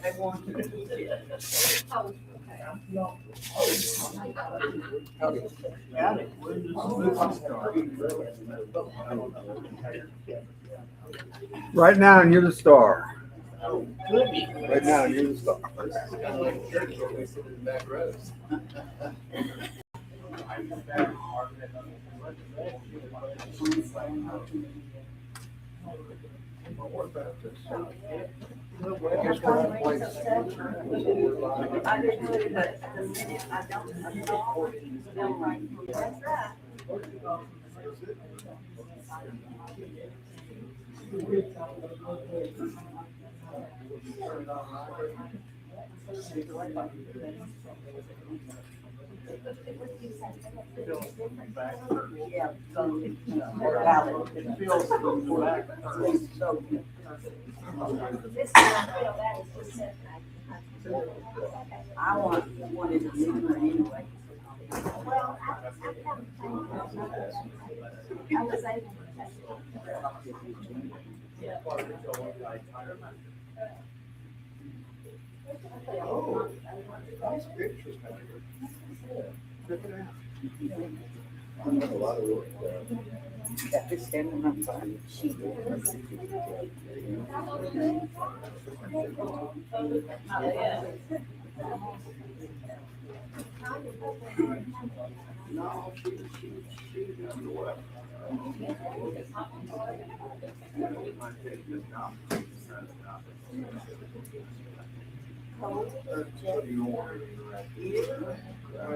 They want to keep it. Right now, you're the star. Could be. Right now, you're the star. Kind of like church where we sit in the back rows. I did too, but the minute I don't like. That's right. Yeah, so more valid. It feels more so. This one I feel that is just set. I want one in the middle anyway. Well, I was able to test Oh, that's pictures. Check it out. I have a lot of work. That is standing outside. No, she done what?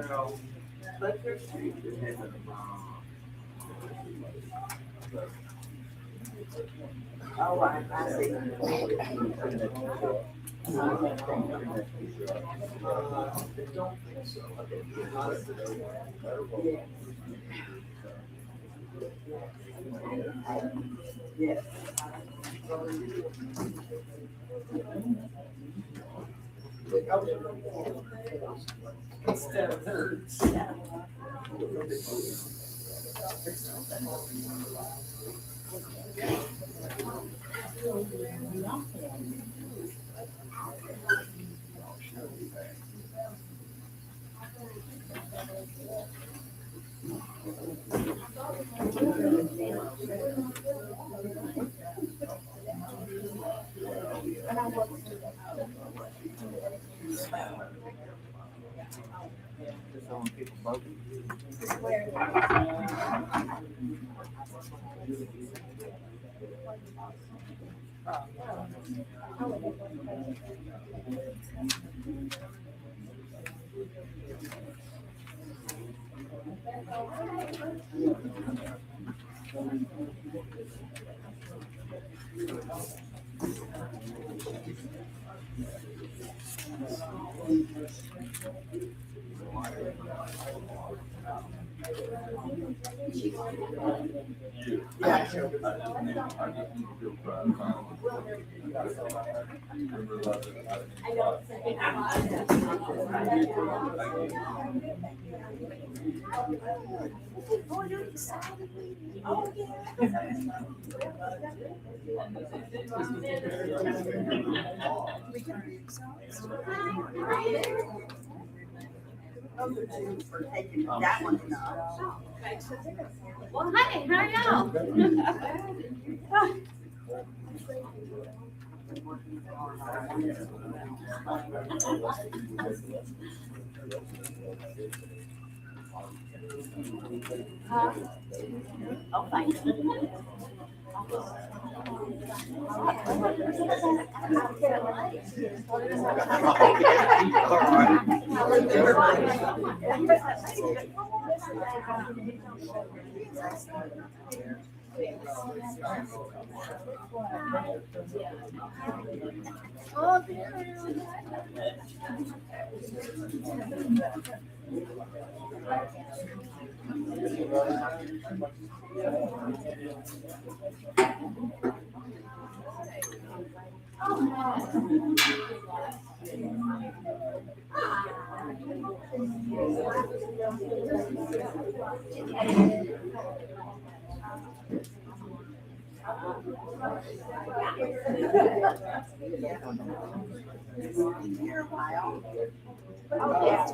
Well, But there's oh, I see. Yes. Instead of nerds. For taking that one enough. Well, hey, how are y'all? Oh, thanks. Here a while. Oh, yeah.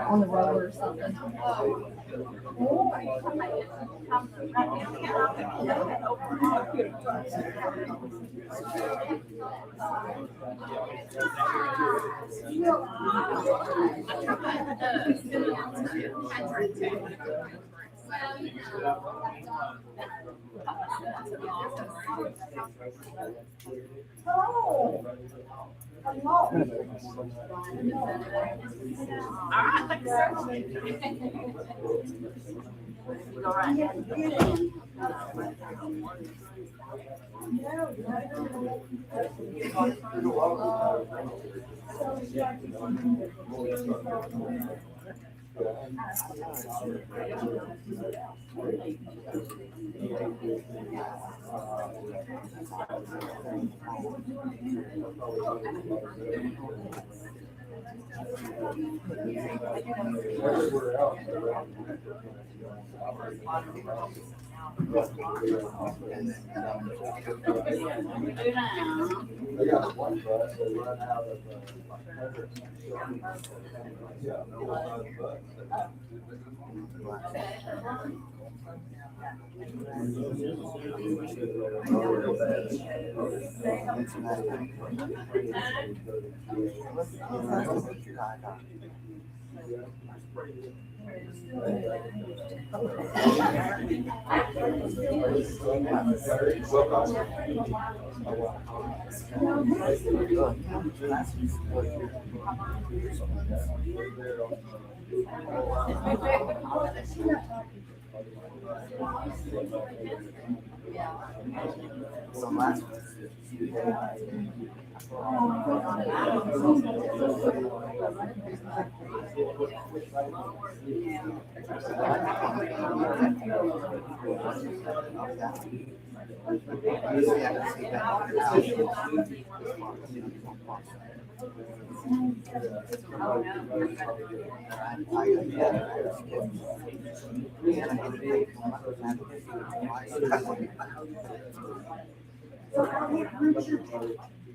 On the road or something. They got one bus that run out of, yeah, no bus.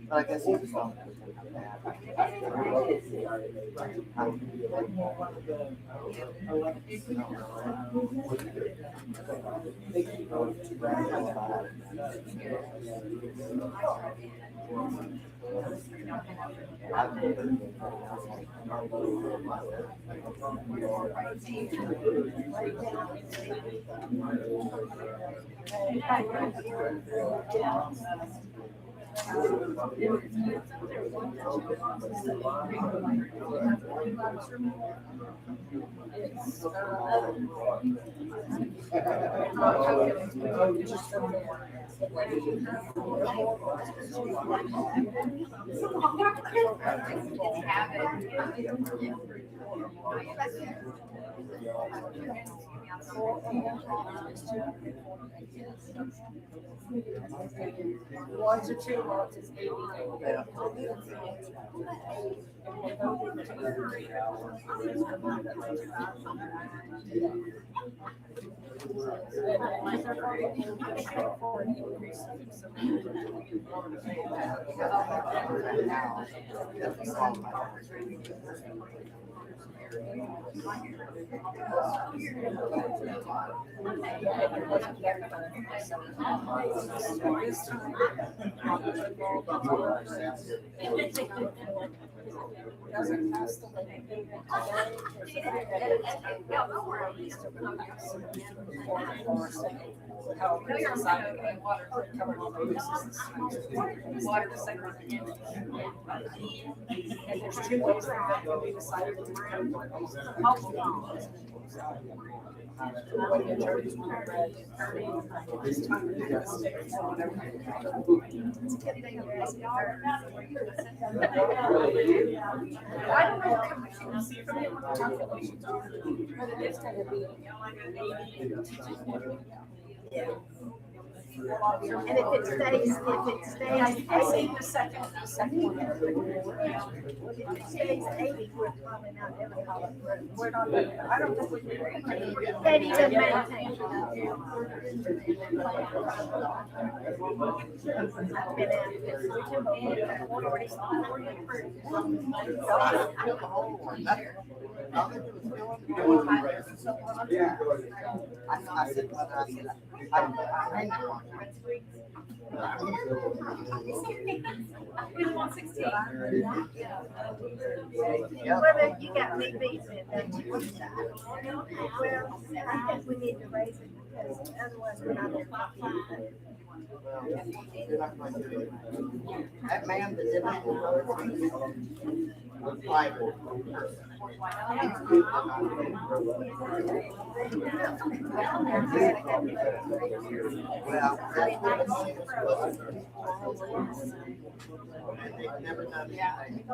But I guess he was on. Ones or two lots is 80. Doesn't pass the limit. Water to say. And there's two ways that can be decided. I don't know what commissions from it, what the calculations are, but it is going to be. Yeah. And if it stays, I see the second one. if it stays 80, we're probably not ever calling it. We're not, I don't think we can. Can't even maintain it. I've been at it. I said, Well, you got me beat then, don't you? Well, I think we need to raise it because otherwise we're not in top five. that man that did that was private. Well, that's what the money was supposed to do. And they've never done anything.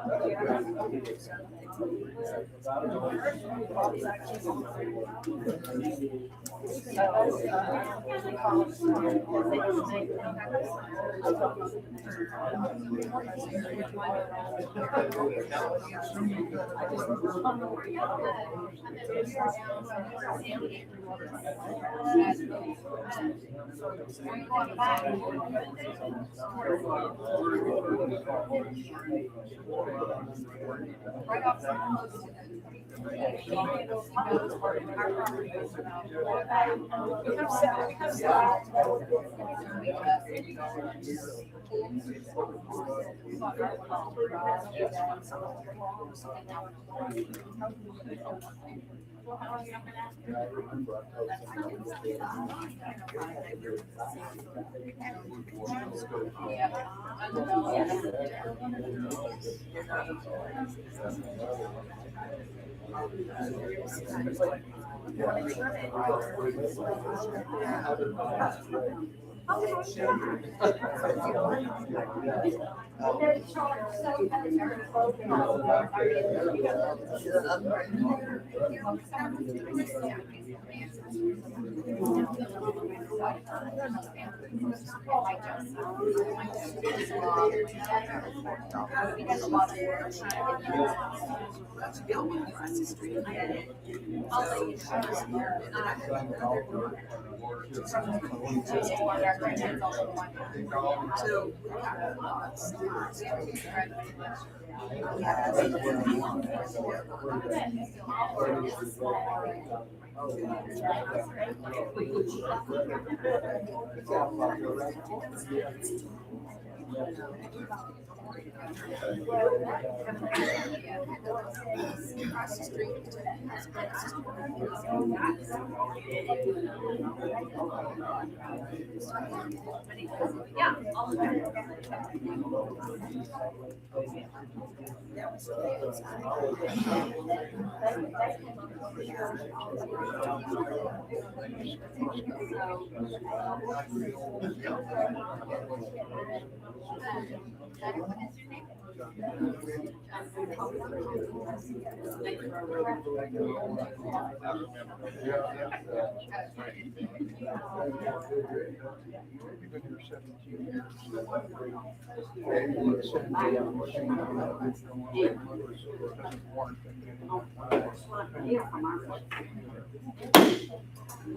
Right off something down. Yeah, I remember I told somebody.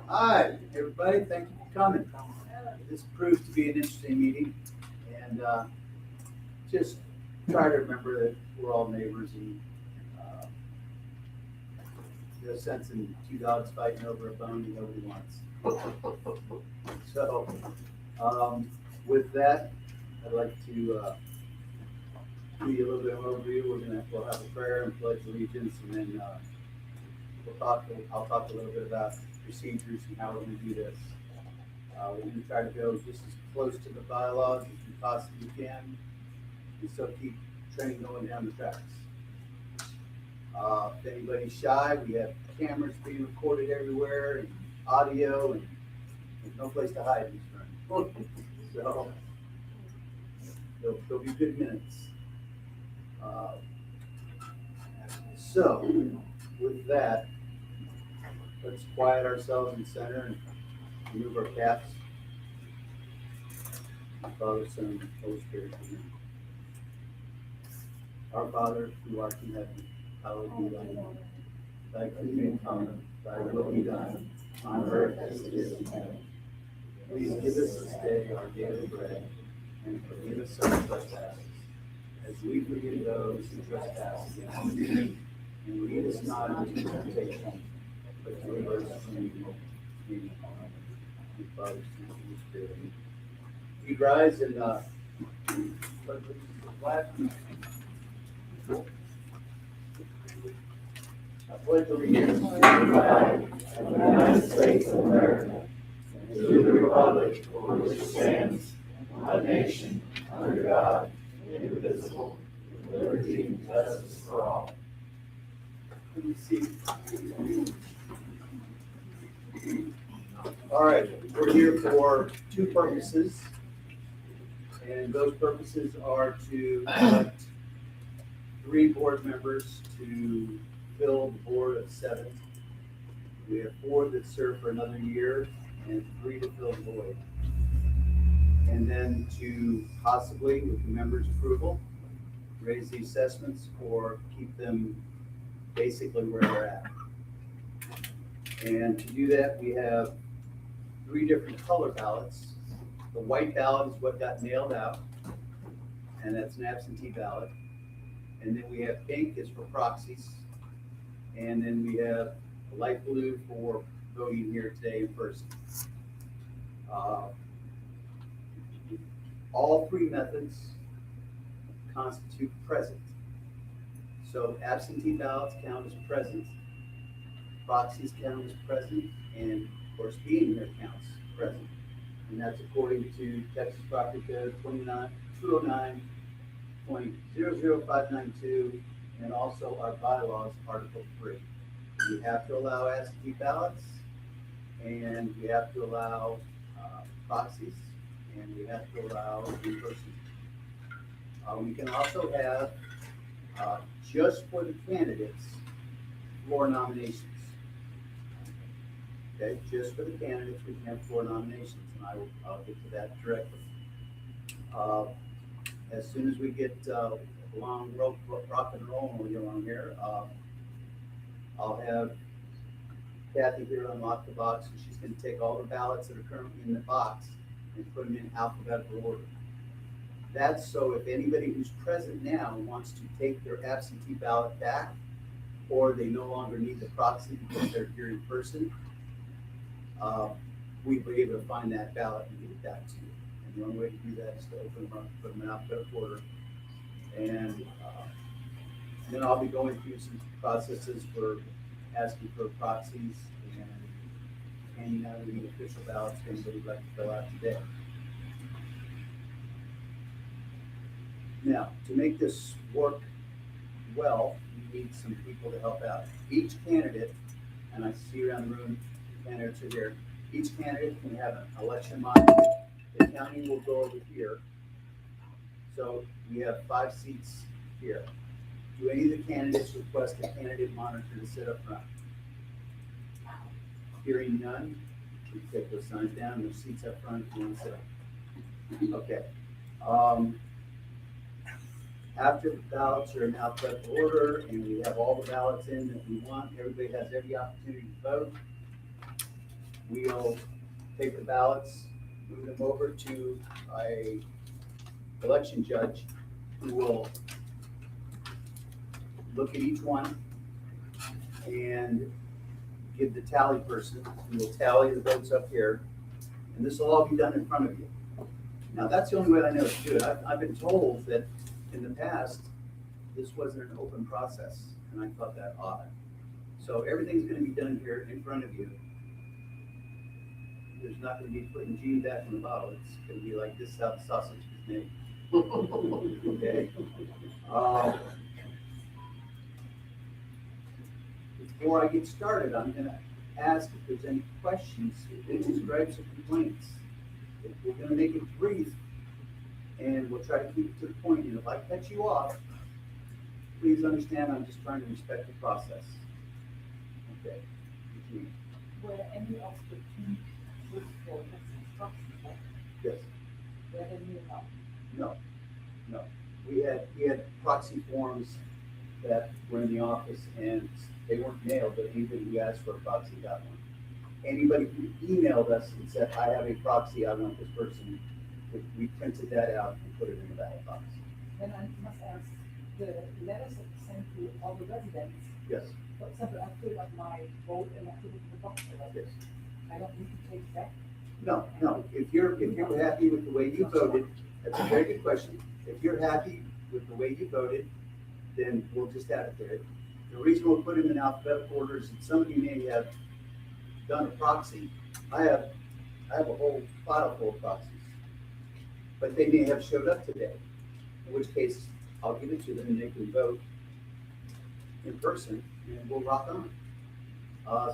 Hi, everybody, thank you for coming. This proved to be an interesting meeting, and just try to remember that we're all neighbors, and no sense in two dogs fighting over a bone that nobody wants. So, with that, I'd like to give you a little bit of overview. We'll have a prayer and pledge allegiance, and then I'll talk a little bit about procedures and how we're gonna do this. We're gonna try to go just as close to the bylaws as we possibly can, and still keep train going down the tracks. If anybody's shy, we have cameras being recorded everywhere, and audio, and there's no place to hide in this room. So, there'll be good minutes. So, with that, let's quiet ourselves in the center and remove our caps. Father, Son, and Holy Spirit. Amen. Our Father, who art in heaven, hallowed be thy name. Thy kingdom come, thy will be done, on earth as it is in heaven. Please give us this day our daily bread, and forgive us our trespasses, as we forgive those who trespass against us. And lead us not into temptation, but deliver us from evil. Amen. In Father, Son, and Holy Spirit. We rise and pledge allegiance to the flag. I pledge allegiance to the flag of the United States of America, and to the republic for which it stands, one nation, under God, indivisible, with liberty and justice for all. Let me see. All right, we're here for two purposes, and those purposes are to elect 3 board members to fill the board of 7. We have 4 that serve for another year and 3 to fill the void. And then to possibly, with the members' approval, raise the assessments or keep them basically where they're at. And to do that, we have 3 different color ballots. The white ballot is what got nailed out, and that's an absentee ballot. And then we have pink is for proxies. And then we have light blue for voting here today in person. All 3 methods constitute present. So absentee ballots count as present, proxies count as present, and of course, being here counts present. And that's according to Texas Property Code 209.00592, and also our bylaws, Article 3. We have to allow absentee ballots, and we have to allow proxies, and we have to allow in-person. We can also have, just for the candidates, floor nominations. Okay, just for the candidates, we can have floor nominations, and I'll get to that directly. As soon as we get along rock and rolling along here, I'll have Kathy here unlock the box, and she's gonna take all the ballots that are currently in the box and put them in alphabetical order. That's so if anybody who's present now wants to take their absentee ballot back, or they no longer need the proxy because they're here in person, we'd be able to find that ballot and give it back to you. And the only way to do that is to open them up, put them in alphabetical order. And then I'll be going through some processes for asking for proxies and handing out any official ballots for anybody who'd like to fill out today. Now, to make this work well, we need some people to help out. Each candidate, and I see around the room, the candidates are here, each candidate can have an election monitor. The county will go over here. So we have 5 seats here. Do any of the candidates request a candidate monitor to sit up front? Hearing none, we take those signs down, there's seats up front if you want to sit up. Okay. After the ballots are in alphabetical order and we have all the ballots in that we want, everybody has every opportunity to vote. We'll take the ballots, move them over to a election judge who will look at each one and give the tally person who will tally the votes up here. And this will all be done in front of you. Now, that's the only way I know to do it. I've been told that in the past, this wasn't an open process, and I thought that odd. So everything's gonna be done here in front of you. There's not gonna be putting Gene back in the bottle. It's gonna be like, this is how the sausage is made. Okay? Before I get started, I'm gonna ask if there's any questions, issues, gripes, or complaints. We're gonna make it brief, and we'll try to keep it to the point. And if I cut you off, please understand I'm just trying to respect the process. Okay. Were any of the team with for instructions, like, Yes. were they new enough? No. We had proxy forms that were in the office, and they weren't mailed, but anybody who asked for a proxy got one. Anybody who emailed us and said, I have a proxy, I want this person, we printed that out and put it in the ballot box. Then I must ask, the letters that were sent to all the residents, Yes, for example, I fill out my vote and I put it in the box, right? yes. I don't need to take it back. No. If you're happy with the way you voted, that's a very good question. If you're happy with the way you voted, then we'll just add it there. The reason we'll put them in alphabetical order is that somebody may have done a proxy. I have a whole file full of proxies, but they may have showed up today, in which case I'll give it to them and they can vote in person and we'll rock on.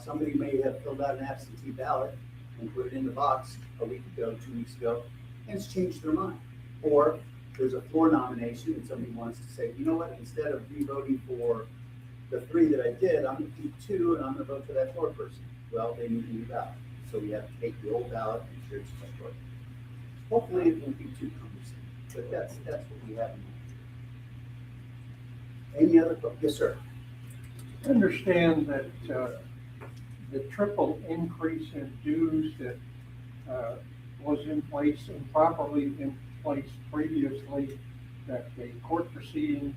Somebody may have filled out an absentee ballot and put it in the box a week ago, 2 weeks ago, and it's changed their mind. Or there's a floor nomination and somebody wants to say, you know what, instead of me voting for the 3 that I did, I'm gonna keep 2 and I'm gonna vote for that 4th person. Well, they need a new ballot. So we have to take the old ballot and share it to the Hopefully it won't be too cumbersome, but that's what we have in mind. Any other, yes, sir? I understand that the triple increase in dues that was in place, improperly in place previously, that the court proceeding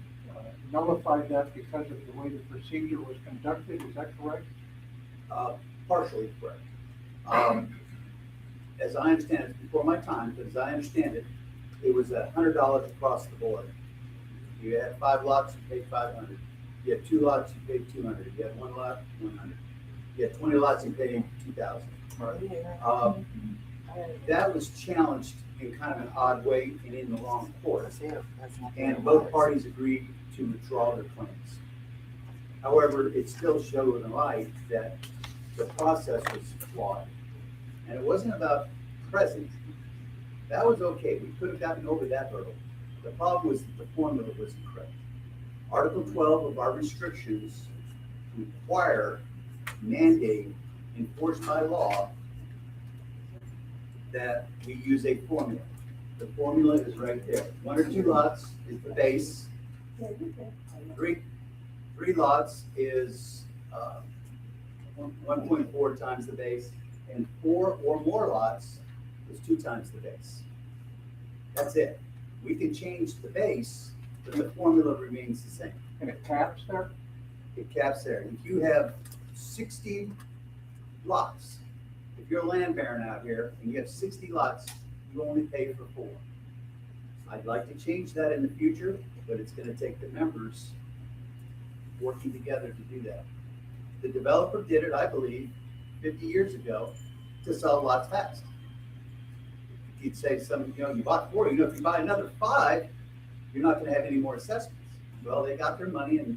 nullified that because of the way the procedure was conducted. Is that correct? Partially correct. As I understand it, before my time, but as I understand it, it was $100 across the board. You had 5 lots, you paid $500. You have 2 lots, you pay 200. You have 1 lot, 100. You have 20 lots, you pay 2,000. That was challenged in kind of an odd way and in the wrong course. And both parties agreed to withdraw their claims. However, it still showed in the light that the process was flawed. And it wasn't about present. That was okay. We could have gotten over that hurdle. The problem was that the formula was incorrect. Article 12 of our restrictions require, mandate, enforced by law, that we use a formula. The formula is right there. 1 or 2 lots is the base. Three lots is 1.4 times the base, and 4 or more lots is 2 times the base. That's it. We can change the base, but the formula remains the same. And it caps there? It caps there. If you have 60 lots, if you're a land baron out here and you have 60 lots, you only pay for 4. I'd like to change that in the future, but it's going to take the members working together to do that. The developer did it, I believe, 50 years ago to sell lots fast. He'd say you bought 4, if you buy another 5, you're not going to have any more assessments. Well, they got their money and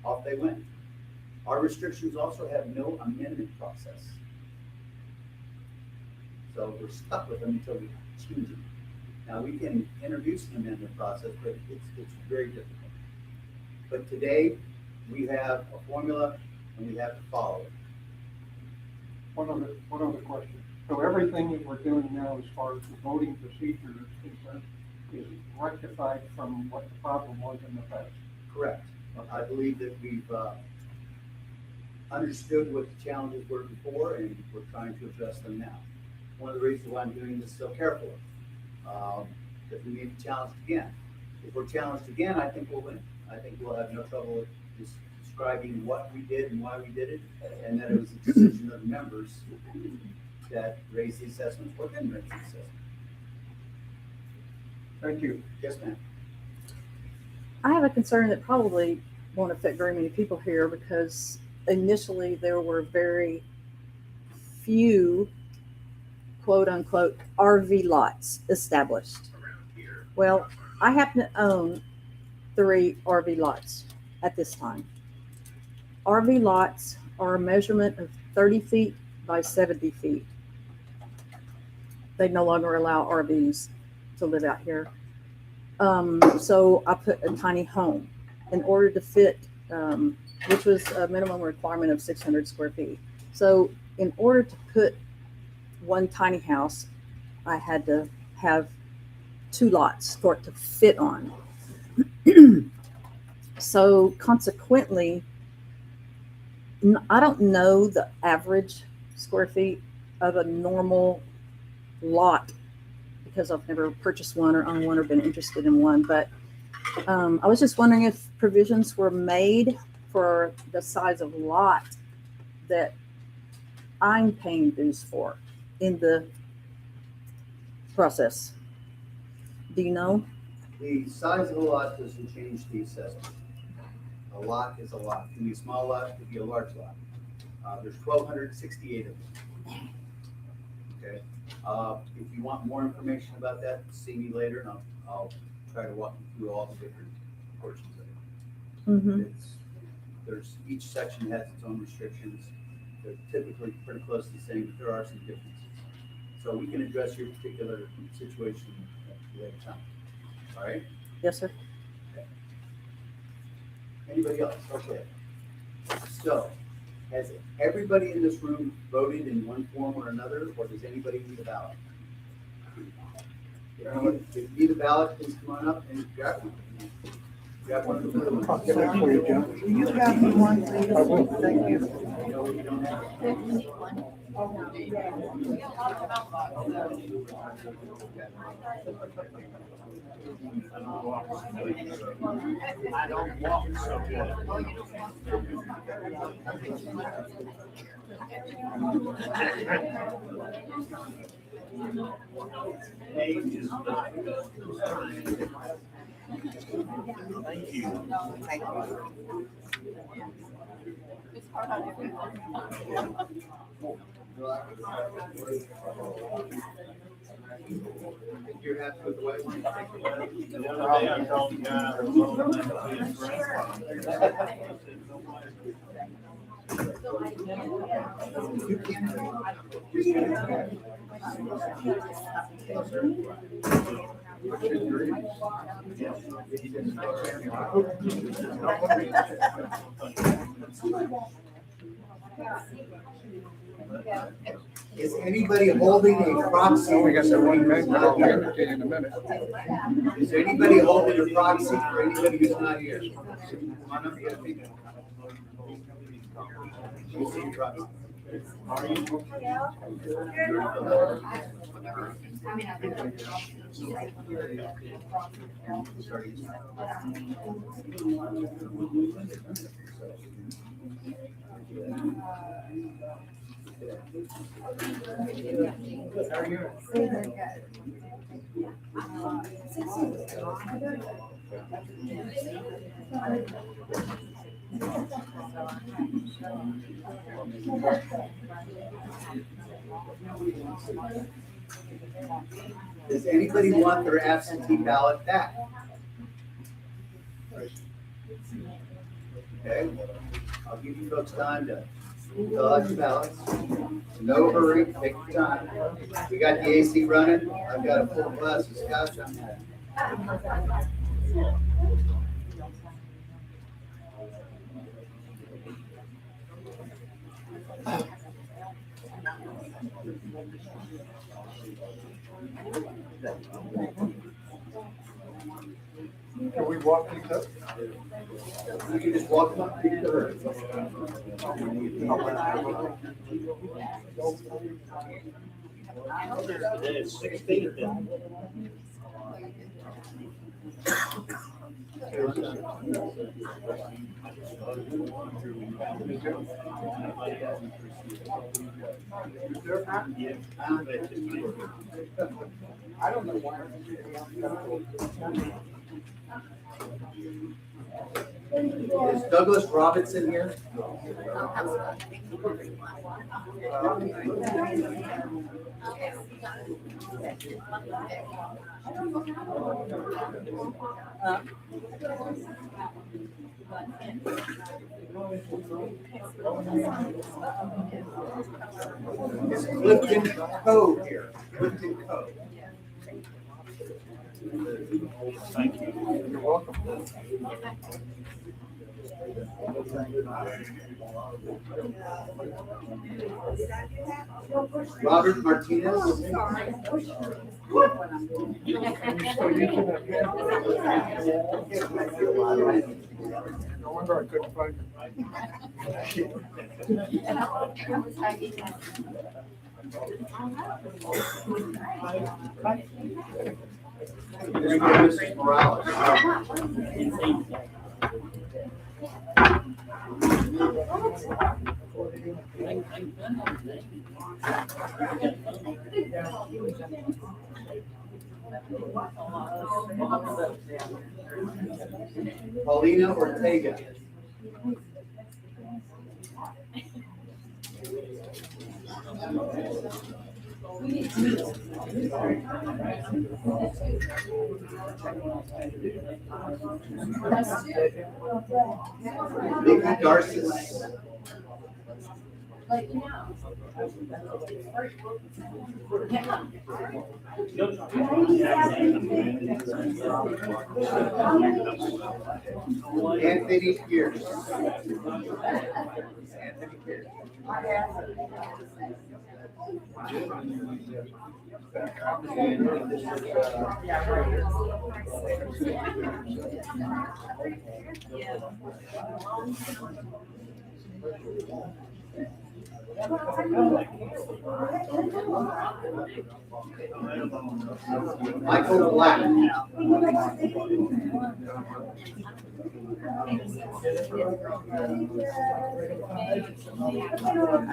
off they went. Our restrictions also have no amendment process. So we're stuck with them until we change it. Now, we can introduce an amendment process, but it's very difficult. But today, we have a formula and we have to follow it. One other question. So everything that we're doing now as far as the voting procedure is concerned is rectified from what the problem was in the past? Correct. I believe that we've understood what the challenges were before, and we're trying to address them now. One of the reasons why I'm doing this so carefully, that we may be challenged again. If we're challenged again, I think we'll win. I think we'll have no trouble with describing what we did and why we did it, and that it was a decision of the members that raised the assessments or didn't raise the assessment. Thank you. Yes, ma'am. I have a concern that probably won't affect very many people here because initially there were very few quote unquote RV lots established. Well, I happen to own 3 RV lots at this time. RV lots are a measurement of 30 feet by 70 feet. They no longer allow RVs to live out here. So I put a tiny home in order to fit, which was a minimum requirement of 600 square feet. So in order to put one tiny house, I had to have 2 lots for it to fit on. So consequently, I don't know the average square feet of a normal lot because I've never purchased one or owned one or been interested in one. But I was just wondering if provisions were made for the size of lot that I'm paying dues for in the process. Do you know? The size of a lot doesn't change the assessment. A lot is a lot. It can be a small lot, it could be a large lot. There's 1,268 of them. Okay. If you want more information about that, see me later, and I'll try to walk you through all the different portions of it. Mm-hmm. There's each section has its own restrictions. They're typically pretty close to the same, but there are some differences. So we can address your particular situation at a later time. All right? Yes, sir. Okay. Anybody else? Okay. So, has everybody in this room voted in one form or another, or does anybody need a ballot? If you need a ballot, please come on up and grab one. Grab one of the blue ones. Get that for you, John. You got me one, please. I will. Thank you. No, you don't have. I don't walk so good. Age is not good. Thank you. Thank you. It's hard on everyone. Your hat's put away. Is anybody holding a proxy? We got that one thing, but I'll give it to you in a minute. Is anybody holding a proxy for anybody who's not here? Come on up here. You see your proxy. Does anybody want their absentee ballot back? Okay, I'll give you folks time to fill out your ballots. No hurry, take your time. We got the AC running. I've got a full glass of scotch. Can we walk these up? You can just walk them up to the It's 16. I don't know why. Is Douglas Robinson here? Is Clifton Cove here? Clifton Cove. Thank you. You're welcome. Robert Martinez. You're still using that pen? No wonder I couldn't find Mrs. Morales. Paulina Ortega. Vicky Garces. Anthony Pierce. Anthony Pierce. Michael Black. I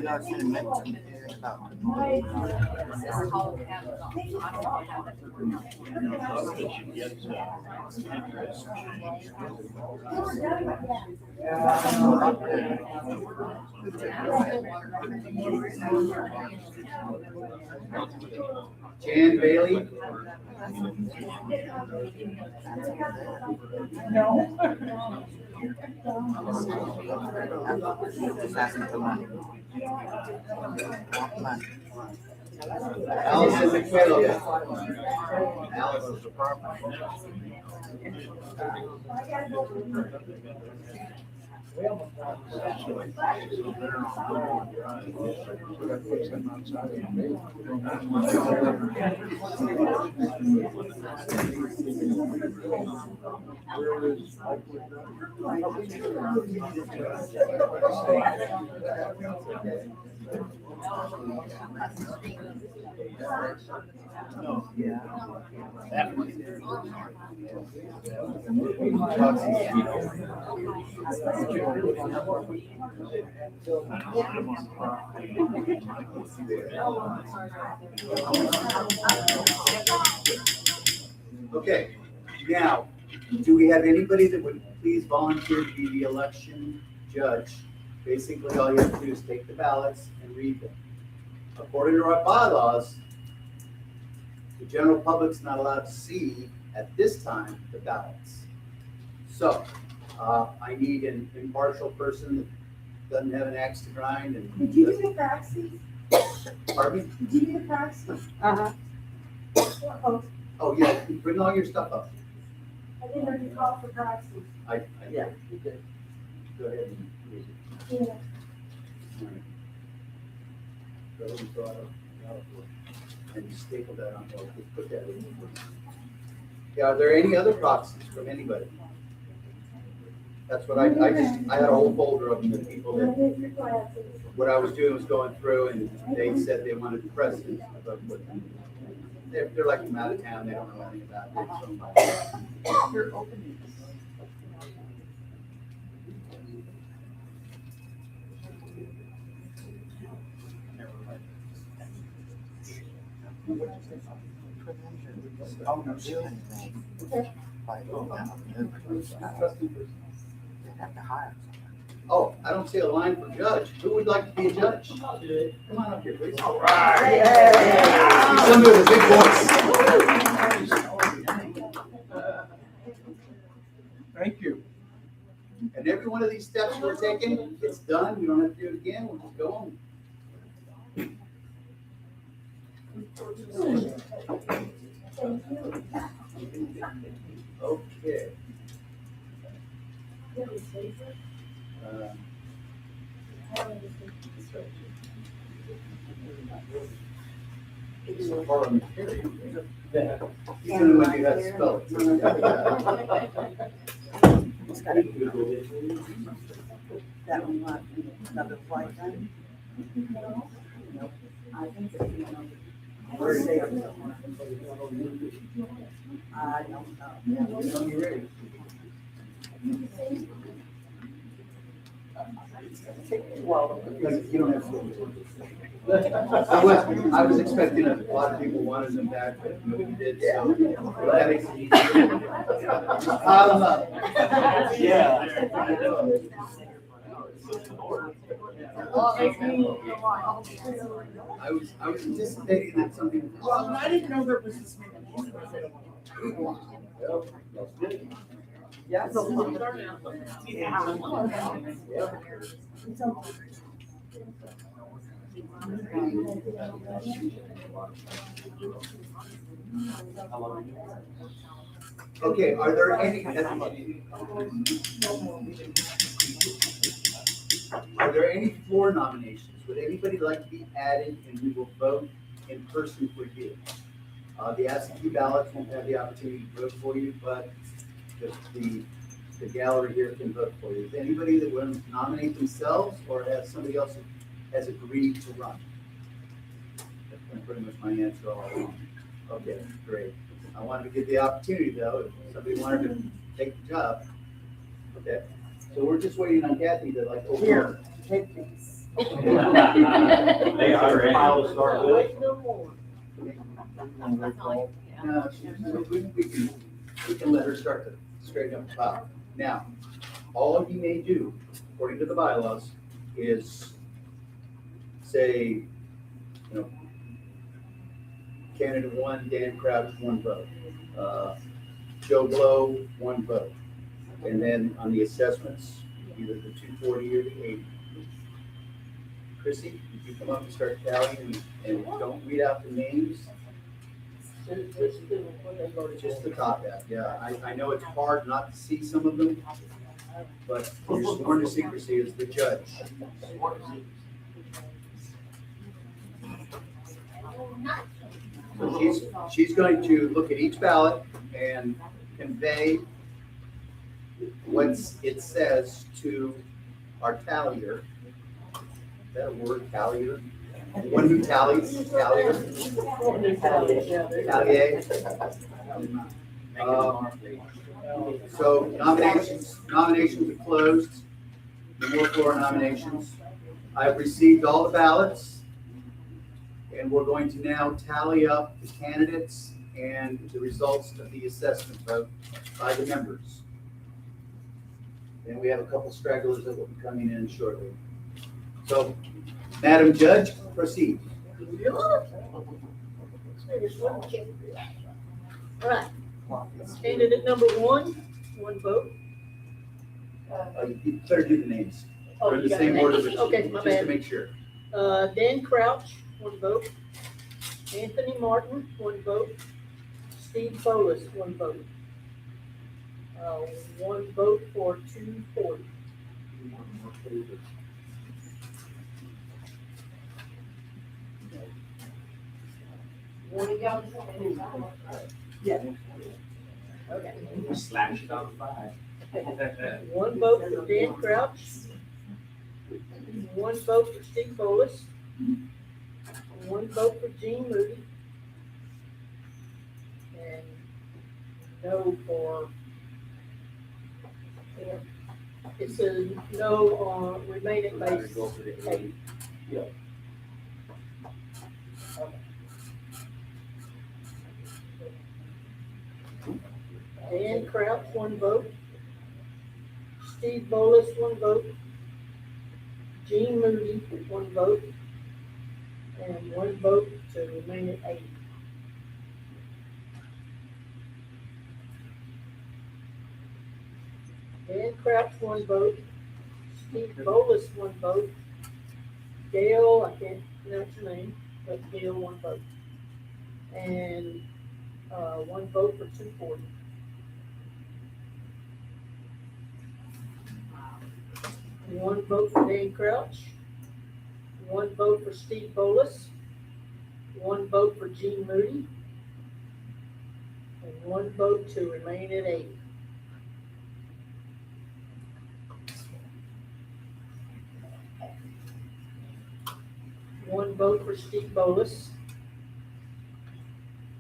know it's been mentioned about. Jan Bailey. Just asking for money. Money. Allison McQuaid. Allison. Okay, now, do we have anybody that would please volunteer to be the election judge? Basically, all you have to do is take the ballots and read them. According to our bylaws, the general public's not allowed to see, at this time, the ballots. So, I need an impartial person that doesn't have an axe to grind and. Did you do the proxies? Pardon me? Did you do the proxies? Uh-huh. Oh, Oh, yeah, bring all your stuff up. I didn't know you called for proxies. Yeah, you did. Go ahead and read it. Yeah. Go ahead and draw it up. And staple that on, or put that in. Yeah, are there any other proxies from anybody? That's what I had a whole folder of the people that, Get your glasses. what I was doing was going through and they said they wanted precedent. But they're like from out of town, they don't know anything about it. So. Oh, no, she didn't think. Like, oh, no, they have to hire someone. Oh, I don't see a line for judge. Who would like to be a judge? Come on up here, please. All right. Some with a big voice. Thank you. And every one of these steps we're taking, it's done. We don't have to do it again. We'll just go on. Okay. Parliamentarian. Even when you had to spell it. That one, like, another flight then? I think it's, where they are. I don't know. When you're ready. Well, You don't have to. I was expecting a lot of people wanted them back, but nobody did, so that makes it easier. Pile them up. Yeah. I was anticipating that something. well, I didn't know there was this many. Yeah. Okay, are there any? Are there any floor nominations? Would anybody like to be added and we will vote in person for you? The absentee ballots won't have the opportunity to vote for you, but the gallery here can vote for you. Is anybody that wants to nominate themselves or have somebody else has agreed to run. That's been pretty much my answer all along. Okay, great. I wanted to give the opportunity though, if somebody wanted to take the job. Okay, so we're just waiting on Kathy to like, over here. Take these. They are I'll start with. Wait no more. No, we can let her start to straighten up the file. Now, all you may do, according to the bylaws, is say, you know, candidate one, Dan Crouch, 1 vote. Joe Blow, 1 vote. And then on the assessments, either the 240 or the 80. Chrissy, if you come up and start tallying and don't read out the names, just the top half, yeah. I know it's hard not to see some of them, but you're sworn to secrecy as the judge. So she's going to look at each ballot and convey what it says to our tallier. Is that a word, tallier? One who tallies, tallier? Tallier. So nominations are closed. No more floor nominations. I've received all the ballots, and we're going to now tally up the candidates and the results of the assessment vote by the members. And we have a couple stragglers that will be coming in shortly. So, Madam Judge, proceed. All right. Candidate number 1 vote. You better do the names. Oh, They're in you the got same the order, names? but Okay, my just to bad. make sure. Dan Crouch, 1 vote. Anthony Martin, 1 vote. Steve Bolas, 1 vote. 1 vote for 240. One of y'all? Yeah. Okay. Slash it on 5. 1 vote for Dan Crouch. 1 vote for Steve Bolas. 1 vote for Gene Moody. And no for, it's a no on remaining base. Eight. Dan Crouch, 1 vote. Steve Bolas, 1 vote. Gene Moody, 1 vote. And 1 vote to remain at 8. Dan Crouch, 1 vote. Steve Bolas, 1 vote. Gail, I can't pronounce your name, but Gail, 1 vote. And 1 vote for 240. One vote for Dan Crouch. 1 vote for Steve Bolas. 1 vote for Gene Moody. And 1 vote to remain at 8. One vote for Steve Bolas.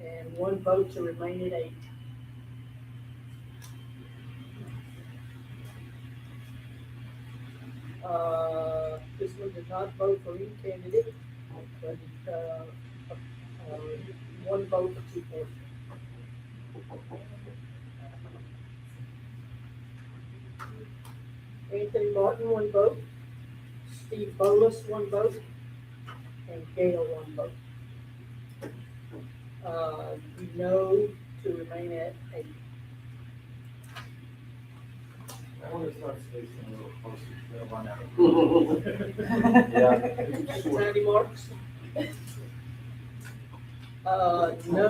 And 1 vote to remain at 8. This one did not vote for any candidate, but 1 vote for 240. Anthony Martin, 1 vote. Steve Bolas, 1 vote. And Gail, 1 vote. No to remain at 8. I want to start spacing a little closer. Run out. 90 marks. No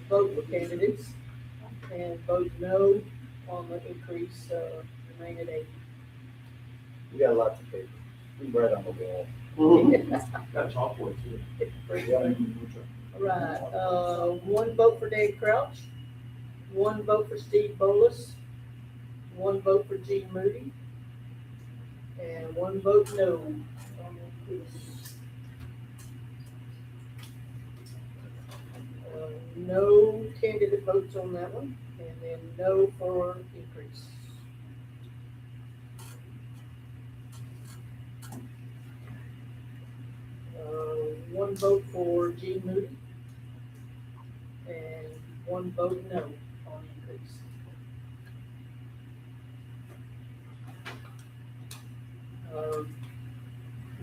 vote for candidates, and vote no on the increase, remain at 8. We got lots of paper. We write on the wall. Got chalkboard too. All right, 1 vote for Dan Crouch, 1 vote for Steve Bolas, 1 vote for Gene Moody, and 1 vote no on the increase. no candidate votes on that one, and then no for increase. One vote for Gene Moody, and one vote no on increase.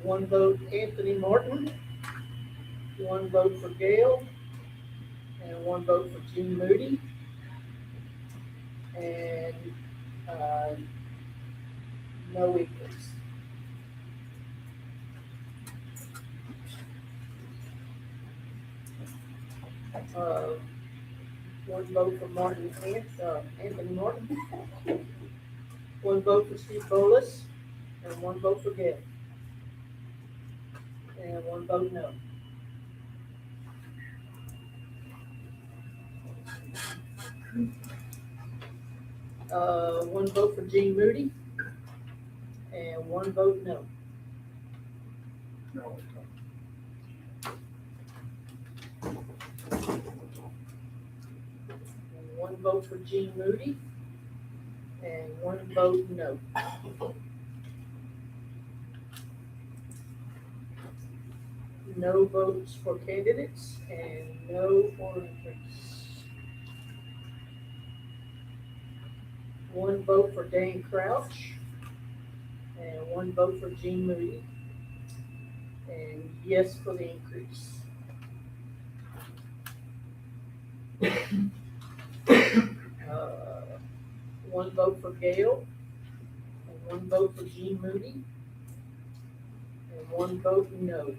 One vote Anthony Martin, one vote for Gail, and one vote for Gene Moody, and no increase. One vote for Anthony Martin, one vote for Steve Bolus, and one vote for Gail, and one vote no. One vote for Gene Moody, and one vote no. No. One vote for Gene Moody, and one vote no. No votes for candidates, and no for increase. One vote for Dan Crouch, and one vote for Gene Moody, and yes for the increase. One vote for Gail, and one vote for Gene Moody, and one vote no.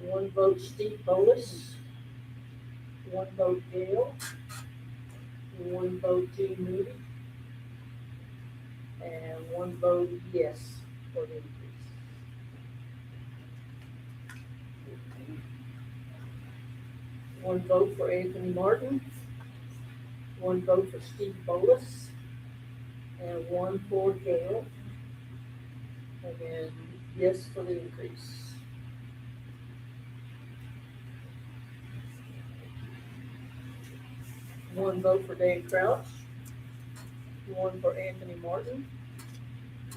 One vote Steve Bolus, one vote Gail, one vote Gene Moody, and one vote yes for the increase. One vote for Anthony Martin, one vote for Steve Bolus, and one for Gail, and then yes for the increase. One vote for Dan Crouch, one for Anthony Martin,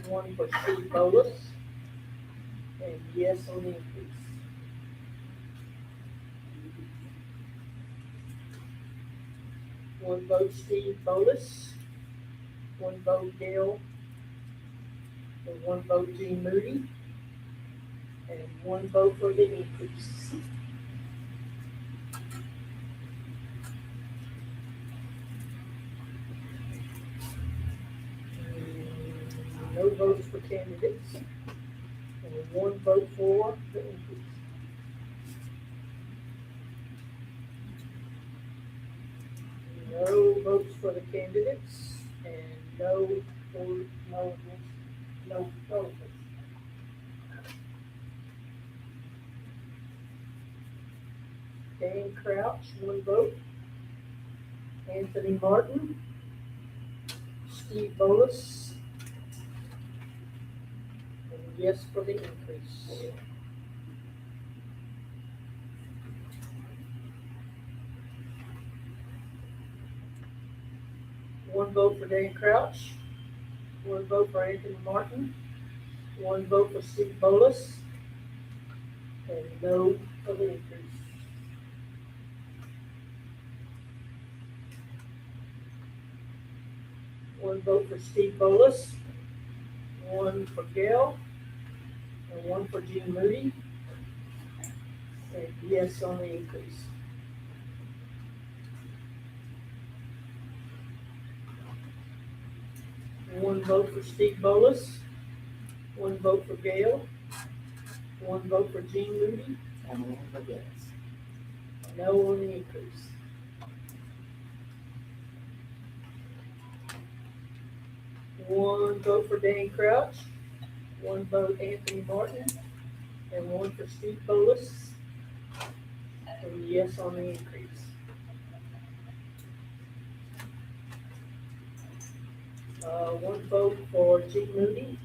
one for Steve Bolus, and yes on the increase. One vote Steve Bolus, one vote Gail, and one vote Gene Moody, and one vote for the increase. No votes for candidates, and one vote for the increase. No votes for the candidates, and no votes. Dan Crouch, one vote. Anthony Martin, Steve Bolus, and yes for the increase. One vote for Dan Crouch, one vote for Anthony Martin, one vote for Steve Bolus, and no for the increase. One vote for Steve Bolus, one for Gail, and one for Gene Moody, and yes on the increase. One vote for Steve Bolus, one vote for Gail, one vote for Gene Moody, And one for yes. no on the increase. One vote for Dan Crouch, one vote Anthony Martin, and one for Steve Bolus, and yes on the increase. One vote for Gene Moody,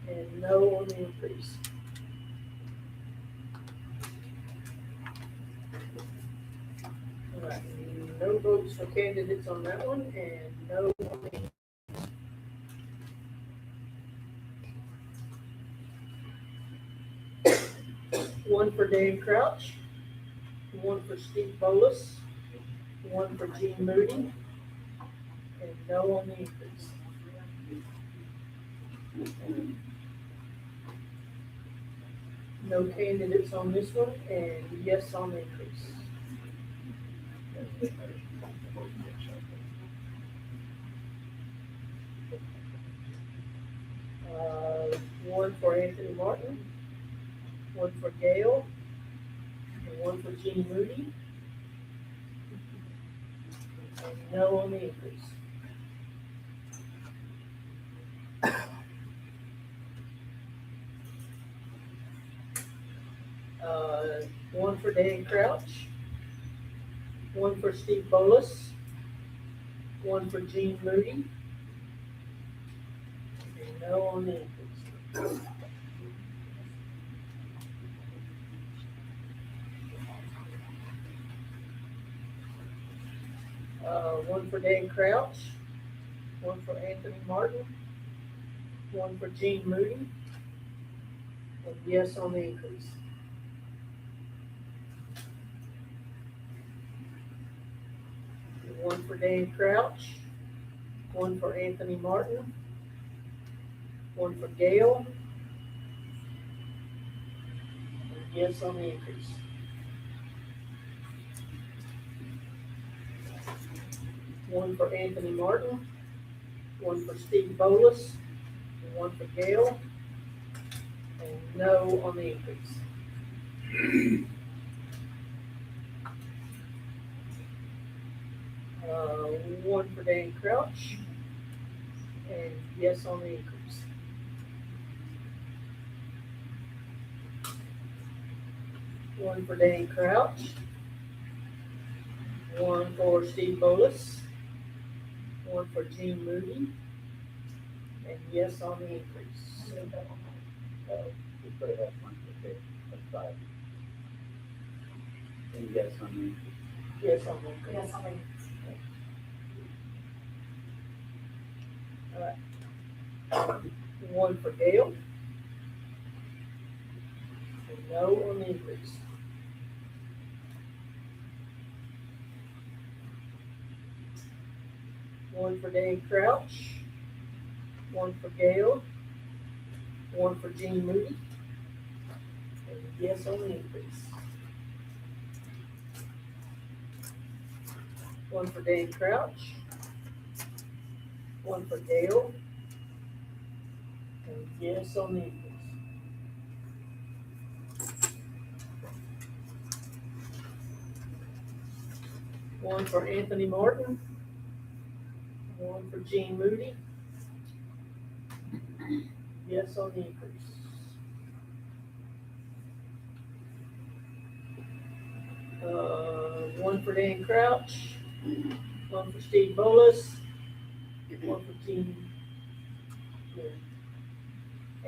and and no on the increase. All right, no votes for candidates on that one, and no on the one for Dan Crouch, one for Steve Bolus, one for Gene Moody, and no on the increase. No candidates on this one, and yes on the increase. One for Anthony Martin, one for Gail, and one for Gene Moody, and no on the increase. One for Dan Crouch, one for Steve Bolus, one for Gene Moody, and no on the increase. One for Dan Crouch, one for Anthony Martin, one for Gene Moody, and yes on the increase. One for Dan Crouch, one for Anthony Martin, one for Gail, and yes on the increase. One for Anthony Martin, one for Steve Bolus, and one for Gail, and no on the increase. One for Dan Crouch, and yes on the increase. One for Dan Crouch, one for Steve Bolus, one for Gene Moody, and yes on the increase. We put it at one, okay, that's five. And yes on the increase. Yes on the increase. Yes, I mean, One for Gail, and no on the increase. One for Dan Crouch, one for Gail, one for Gene Moody, and yes on the increase. One for Dan Crouch, one for Gail, and yes on the increase. One for Anthony Martin, one for Gene Moody, yes on the increase. One for Dan Crouch, one for Steve Bolus, one for Gene,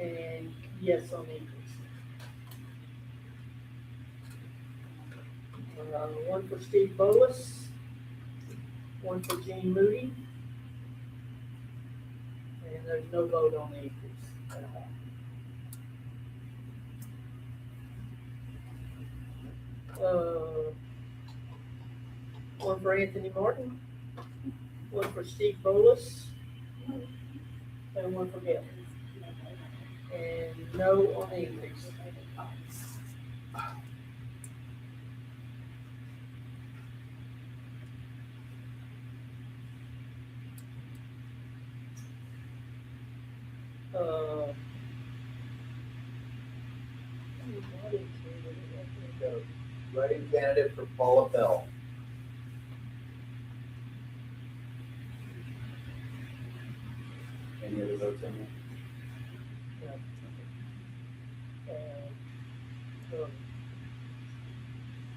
and yes on the increase. One for Steve Bolus, one for Gene Moody, and there's no vote on the increase. One for Anthony Martin, one for Steve Bolus, and one for Gail. And no on the increase. Writing candidate for Paula Bell. Any other votes on that?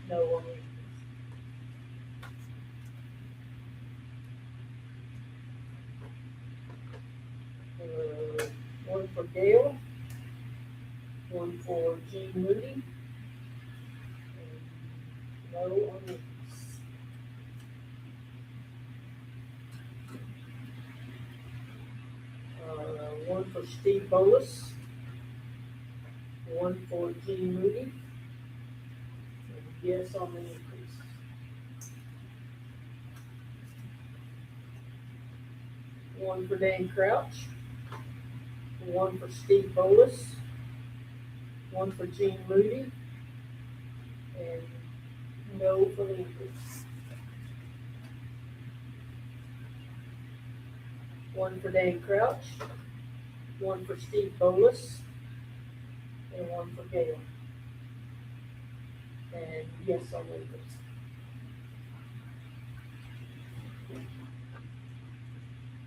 No on the increase. One for Gail, one for Gene Moody. And no on the increase. One for Steve Bolus, one for Gene Moody, and yes on the increase. One for Dan Crouch, one for Steve Bolus, one for Gene Moody, and no for the increase. One for Dan Crouch, one for Steve Bolus, and one for Gail. And yes on the increase.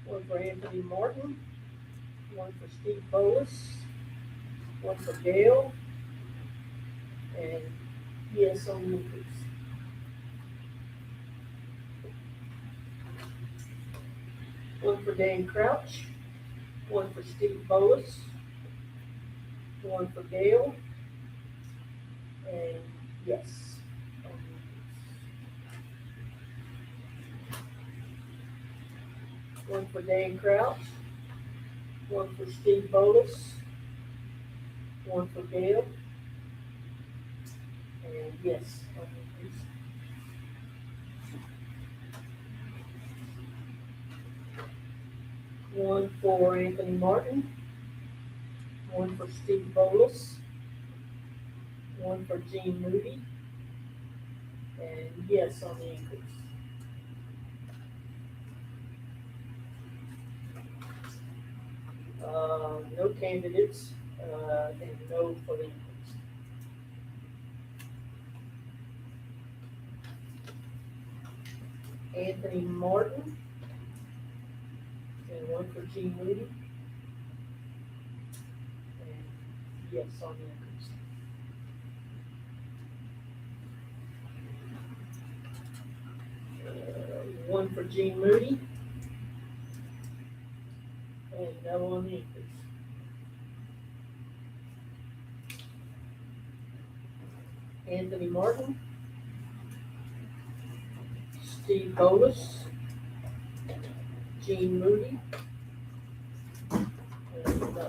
One for Anthony Martin, one for Steve Bolus, one for Gail, and yes on the increase. One for Dan Crouch, one for Steve Bolus, one for Gail, and yes on the increase. One for Dan Crouch, one for Steve Bolus, one for Gail, and yes on the increase. One for Anthony Martin, one for Steve Bolus, one for Gene Moody, and yes on the increase. No candidates, and no for the increase. Anthony Martin, and one for Gene Moody, and yes on the increase. One for Gene Moody, and no on the increase. Anthony Martin, Steve Bolus, Gene Moody, and no.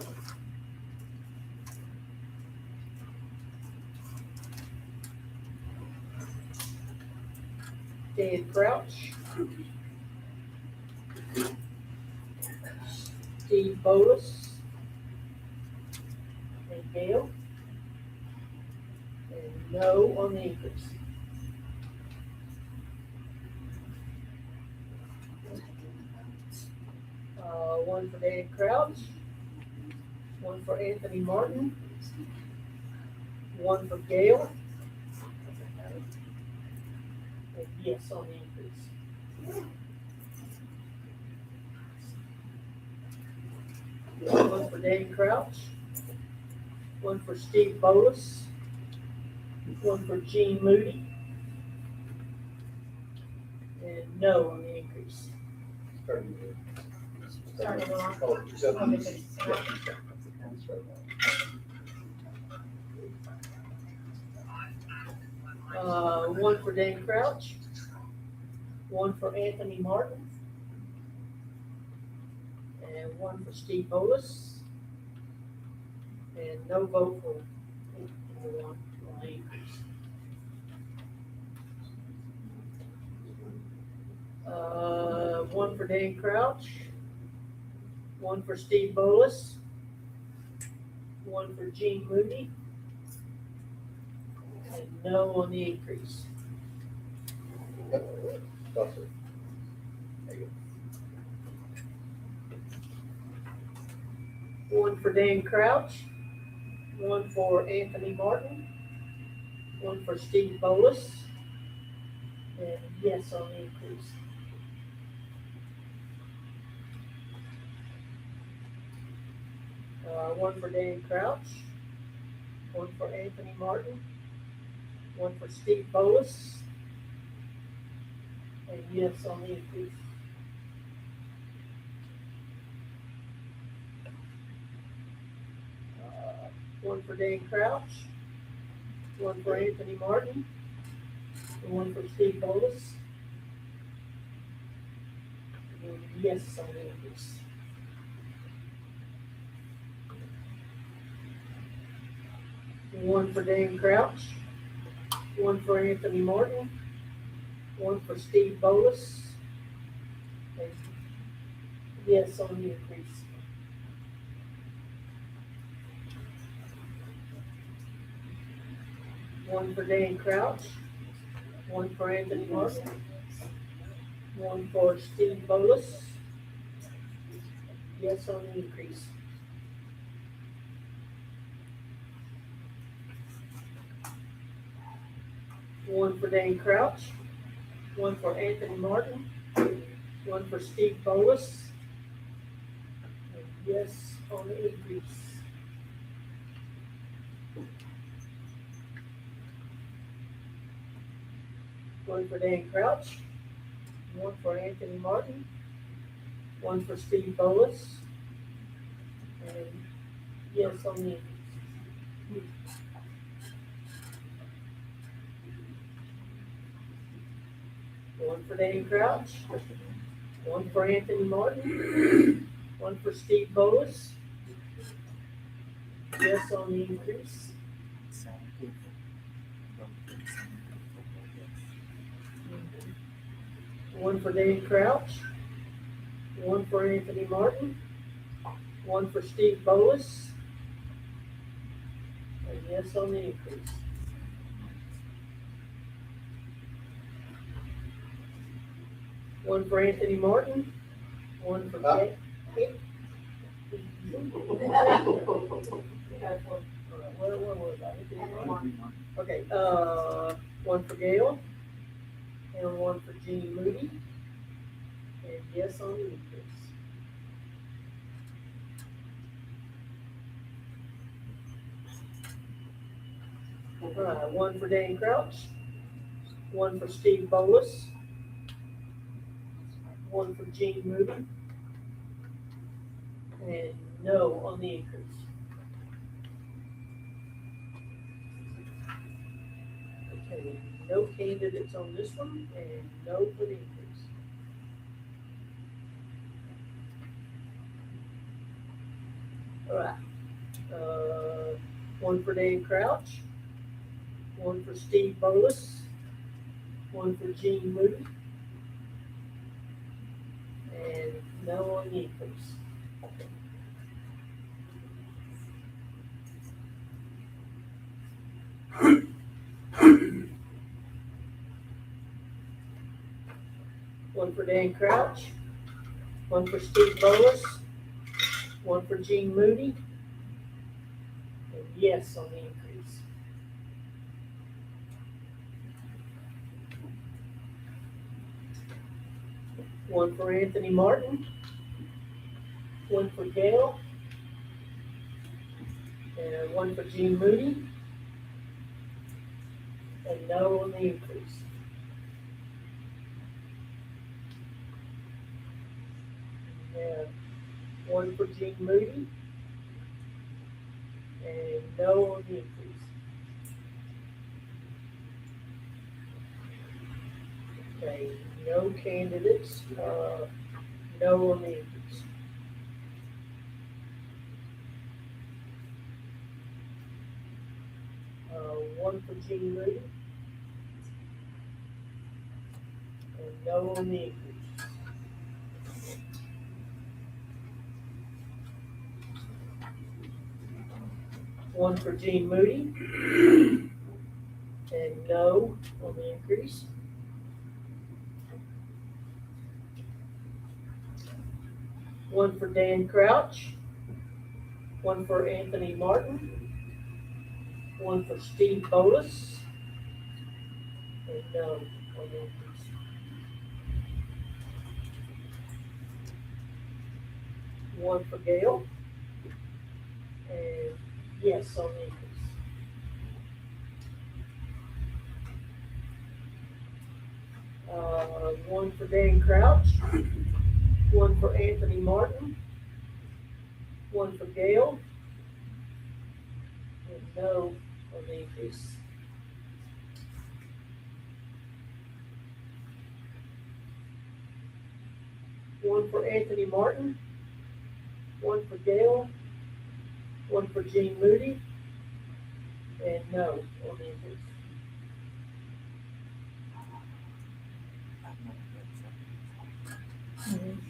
Dan Crouch, Steve Bolus, and Gail, and no on the increase. One for Dan Crouch, one for Anthony Martin, one for Gail, and yes on the increase. One for Dan Crouch, one for Steve Bolus, one for Gene Moody, and no on the increase. Starting off. Oh, so- Oh, because it's not. One for Dan Crouch, one for Anthony Martin, and one for Steve Bolus, and no vote for one on the increase. One for Dan Crouch, one for Steve Bolus, one for Gene Moody, and no on the increase. One for Dan Crouch, one for Anthony Martin, one for Steve Bolus, and yes on the increase. One for Dan Crouch, one for Anthony Martin, one for Steve Bolus, and yes on the increase. one for Dan Crouch, one for Anthony Martin, and one for Steve Bolus. And yes on the increase. One for Dan Crouch, one for Anthony Martin, one for Steve Bolus. And yes on the increase. One for Dan Crouch, one for Anthony Martin, one for Steve Bolus. Yes on the increase. One for Dan Crouch, one for Anthony Martin, one for Steve Bolus. And yes on the increase. One for Dan Crouch, one for Anthony Martin, one for Steve Bolus, and yes on the increase. One for Dan Crouch, one for Anthony Martin, one for Steve Bolus, yes on the increase. One for Dan Crouch, one for Anthony Martin, one for Steve Bolus, and yes on the increase. One for Anthony Martin, one for Where was I? Okay, one for Gail, and one for Jean Moody, and yes on the increase. One for Dan Crouch, one for Steve Bolus, one for Jean Moody, and no on the increase. Okay, no candidates on this one, and no for the increase. All right, one for Dan Crouch, one for Steve Bolus, one for Jean Moody, and no on the increase. One for Dan Crouch, one for Steve Bolus, one for Jean Moody, and yes on the increase. One for Anthony Martin, one for Gail, and one for Jean Moody, and no on the increase. We have one for Jean Moody, and no on the increase. Okay, no candidates, no on the increase. One for Jean Moody, and no on the increase. One for Jean Moody, and no on the increase. One for Dan Crouch, one for Anthony Martin, one for Steve Bolus, and no on the increase. One for Gail, and yes on the increase. One for Dan Crouch, one for Anthony Martin, one for Gail, and no on the increase. One for Anthony Martin, one for Gail, one for Gene Moody, and no on the increase.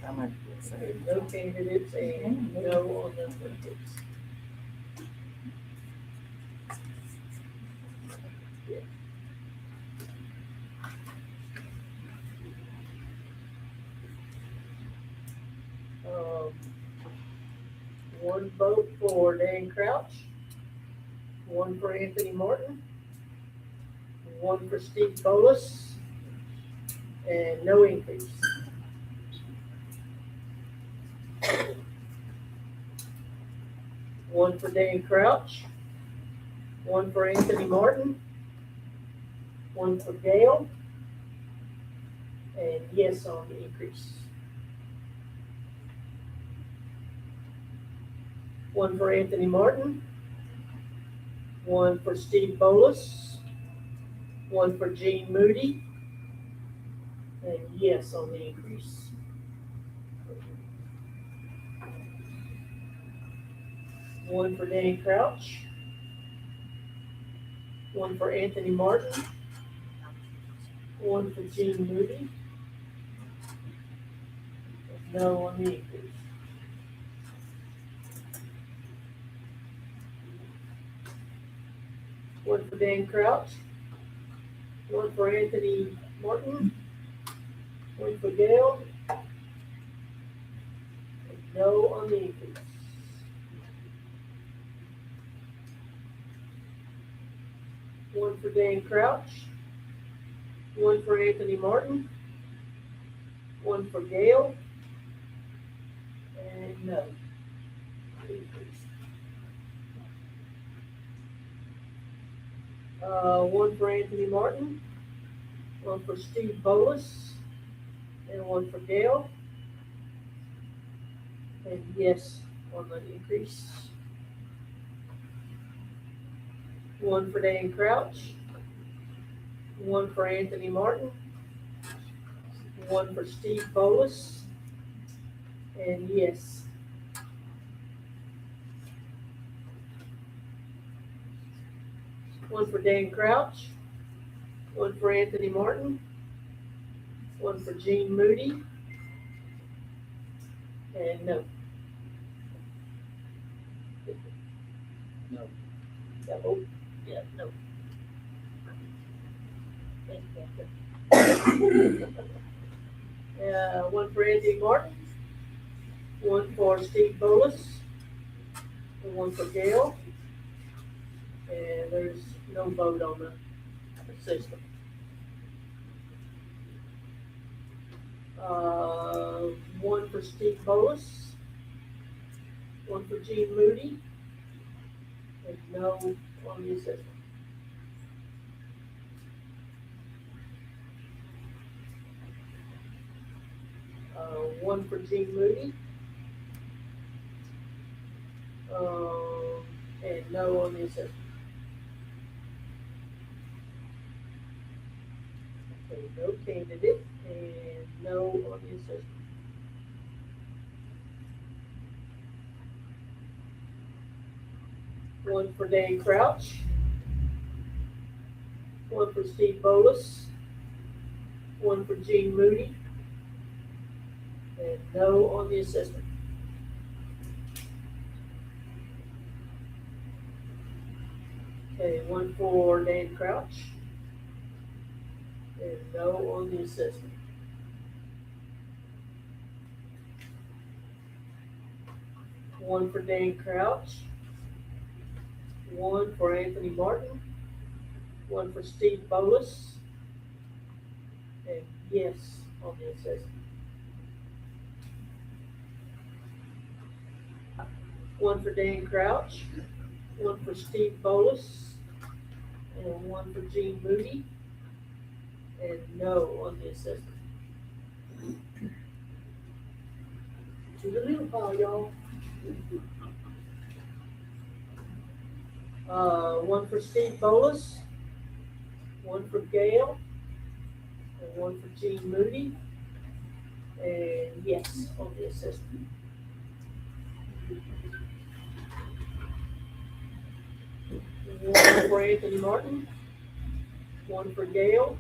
I'm gonna say, Okay, no candidates and no on the increase. Um, One vote for Dan Crouch, one for Anthony Martin, one for Steve Bolus, and no increase. One for Dan Crouch, one for Anthony Martin, one for Gail, and yes on the increase. One for Anthony Martin, one for Steve Bolus, one for Gene Moody, and yes on the increase. One for Dan Crouch, one for Anthony Martin, one for Gene Moody, and no on the increase. One for Dan Crouch, one for Anthony Martin, one for Gail, and no on the increase. One for Dan Crouch, one for Anthony Martin, one for Gail, and no increase. One for Anthony Martin, one for Steve Bolus, and one for Gail, and yes on the increase. One for Dan Crouch, one for Anthony Martin, one for Steve Bolus, and yes. One for Dan Crouch, one for Anthony Martin, one for Gene Moody, and no. No. No. Yeah, no. One for Anthony Martin, one for Steve Bolus, and one for Gail. And there's no vote on the system. One for Steve Bolus, one for Gene Moody, and no on the system. One for Gene Moody, and no on the assessment. Okay, no candidate and no on the assessment. One for Dan Crouch, one for Steve Bolus, one for Gene Moody, and no on the assessment. Okay, one for Dan Crouch, and no on the assessment. One for Dan Crouch, one for Anthony Martin, one for Steve Bolus, and yes on the assessment. One for Dan Crouch, one for Steve Bolus, and one for Gene Moody, and no on the assessment. To the little pile, y'all. One for Steve Bolus, one for Gail, and one for Gene Moody. And yes, on the assessment. One for Anthony Martin, one for Gail,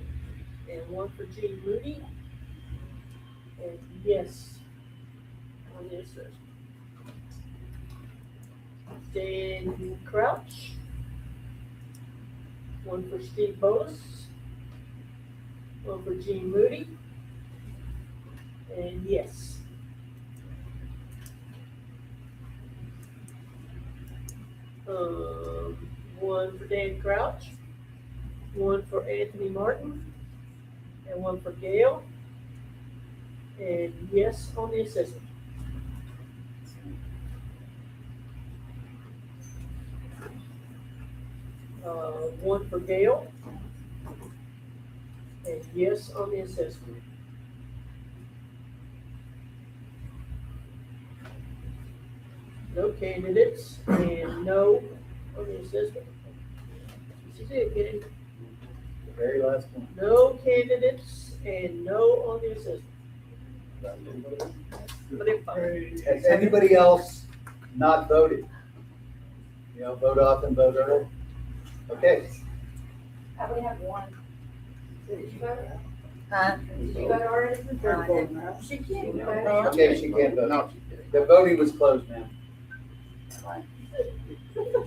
and one for Gene Moody. And yes, on the assessment. Dan Crouch, one for Steve Bolus, one for Gene Moody, and yes. One for Dan Crouch, one for Anthony Martin, and one for Gail, and yes on the assessment. One for Gail, and yes on the assessment. No candidates and no on the assessment. This is it, getting The very last one. no candidates and no on the assessment. But if Has anybody else not voted? You know, vote often, vote early. Okay, I only have one. Did you vote? Huh? Did you vote already? No, I didn't. She can't vote. okay, she can't vote. The voting was closed, ma'am.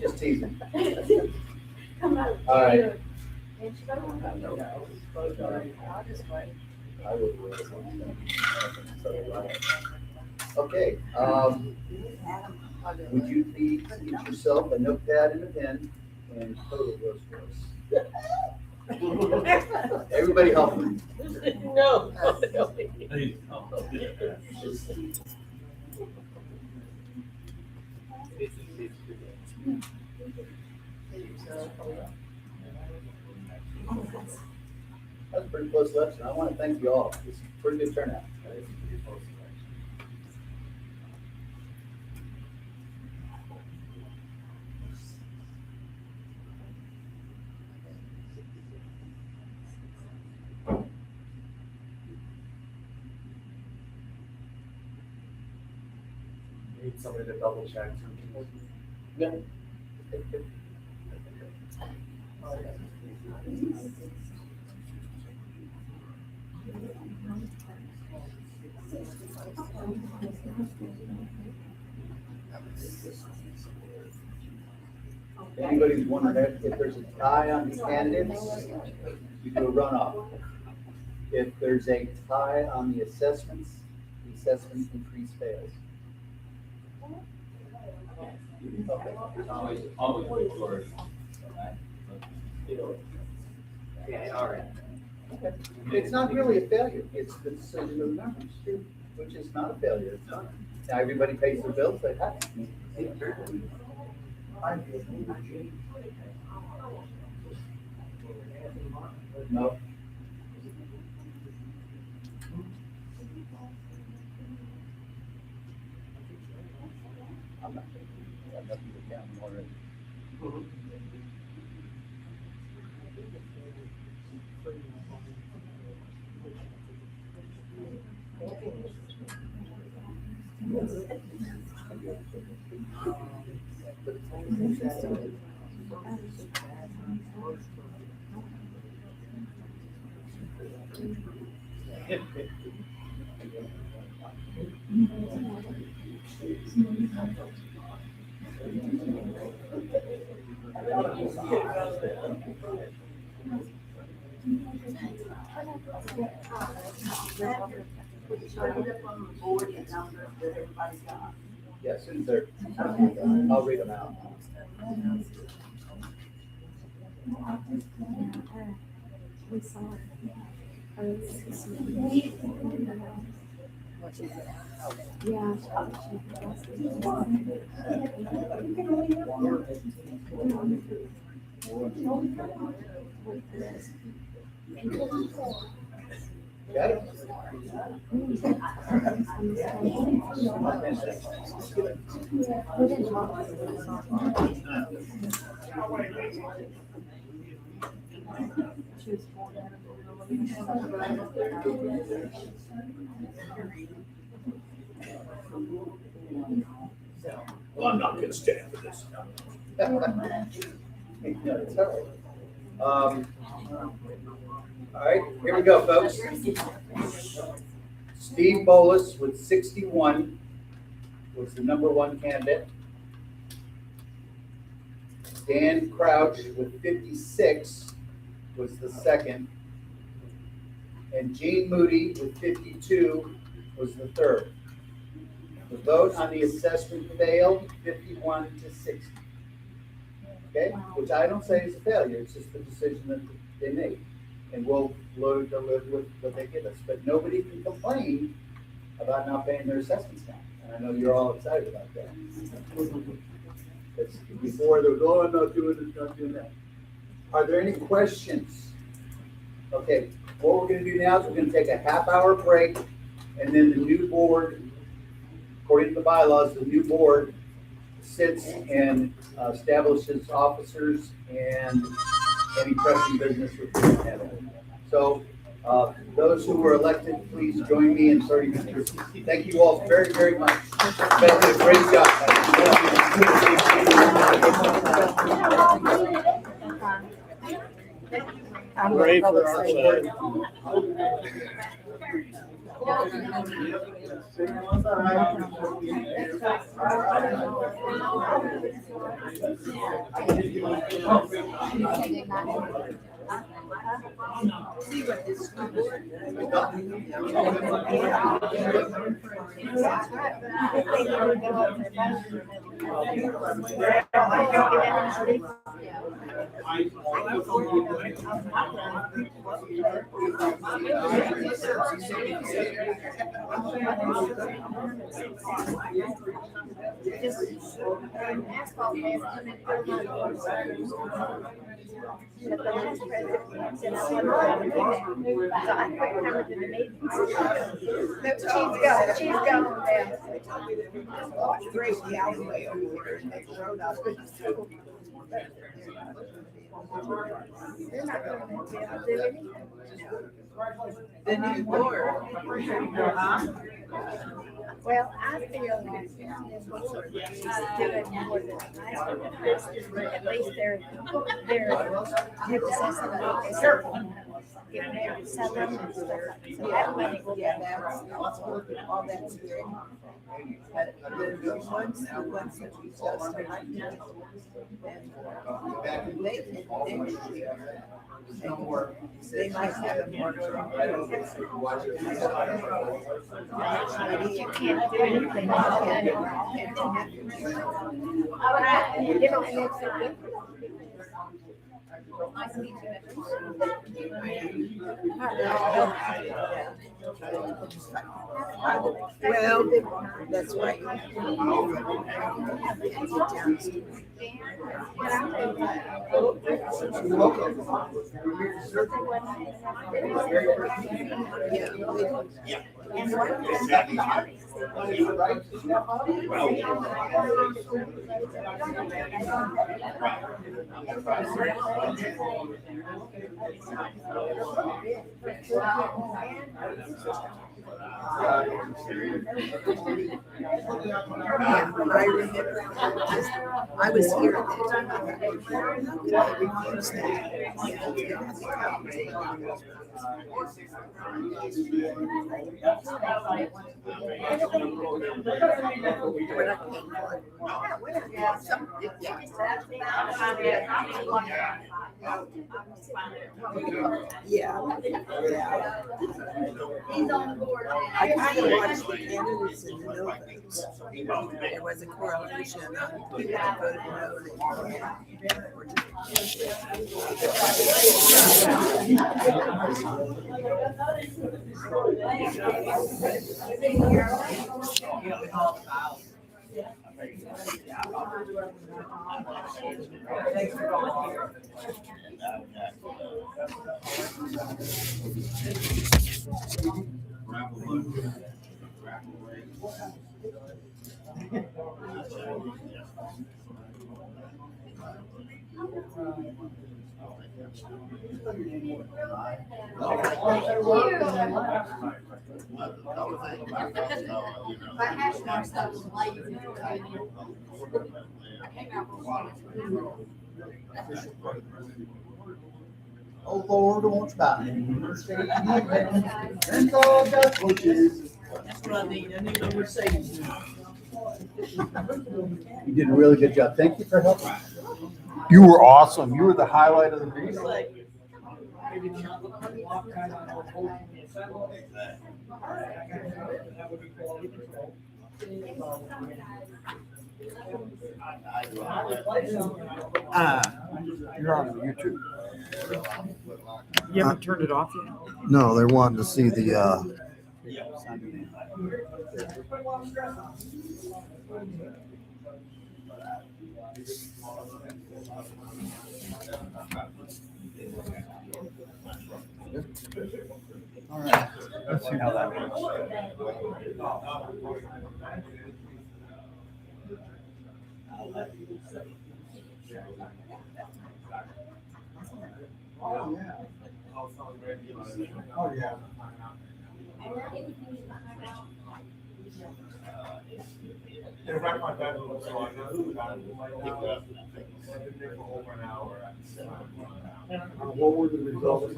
Just teasing. Come on. All right. Did she vote? I'll just wait. I would wait. Okay, would you please get yourself a notepad and a pen and total those for us? Everybody help me. no. That's a pretty close election. I want to thank you all. It's a pretty good turnout. Need somebody to double check. Anybody's wondering if there's a tie on the candidates, you do a runoff. If there's a tie on the assessments, the assessment increase fails. Okay. Always majority. Yeah, all right. It's not really a failure, it's the decision of the members, which is not a failure, it's not. Now, everybody pays their bills, they have to. No. I'm not, I've nothing to count already. Yes, and they're, I'll read them out. Got it? Well, I'm not gonna stand for this. It's all right. All right, here we go, folks. Steve Bolus with 61 was the number one candidate. Dan Crouch with 56 was the second. And Gene Moody with 52 was the third. The vote on the assessment failed 51 to 60. Okay, which I don't say is a failure, it's just the decision that they made. And we'll learn to live with what they give us. But nobody can complain about not paying their assessments now. And I know you're all excited about that. It's before they go, oh, I'm not doing this, not doing that. Are there any questions? Okay, what we're gonna do now is we're gonna take a half-hour break, and then the new board, according to the bylaws, the new board sits and establishes officers and any pressing business with the candidate. So, those who were elected, please join me in 30 minutes. Thank you all very, very much. You did a great job. I'm Pray going for our side. Asphalt man coming through my door. But the last president said I wasn't going to do that. So I quit coming to the meetings. No, she's gone now. Great alleyway over here, next road, I was They're not going to be able to do anything. the new board. Well, I feel like this board is doing more than I. At least they're have to say something. Get married, sell them and stuff like that. So that money will Yeah, get all that's good. But the ones that we just, they might have a more. You can't do anything. You know, and it's a good. Well, that's right. I remember, I was here at that time. How could I refuse Yeah. He's on board. I kind of watched the candidates in the no votes. There was a correlation on people that voted no. Oh, Lord, won't buy me. That's all Dutch wishes. That's what I need. I need a Mercedes. You did a really good job. Thank you for helping. You were awesome. You were the highlight of the meeting. You're on YouTube. You haven't turned it off yet? No, they're wanting to see the, all right, let's see how that works. Oh, yeah. What were the results?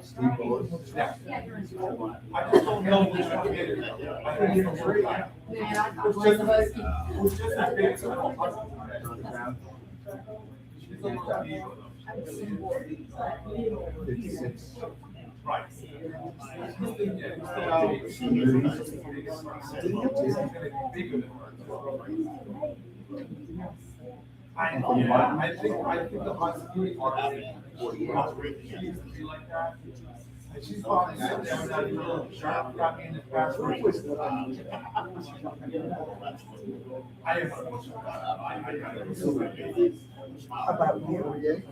Steve Bullis. I just don't know which one it is. I think it's great. It's just as big as a husband. 56. Right. I think the husband part be like that. And she's probably sitting there without even really sharp, got me in the past. I About 48.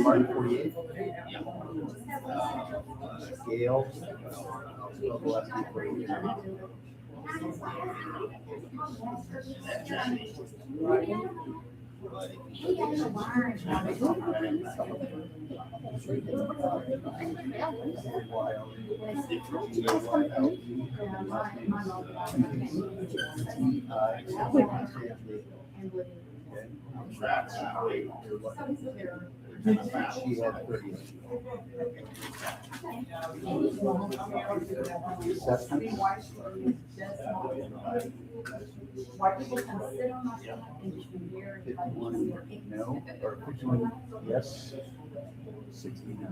Martin 48. Gail. She had 30. Why people can sit on my stuff and just be here and like. 51 no, or 51 yes, 60 no.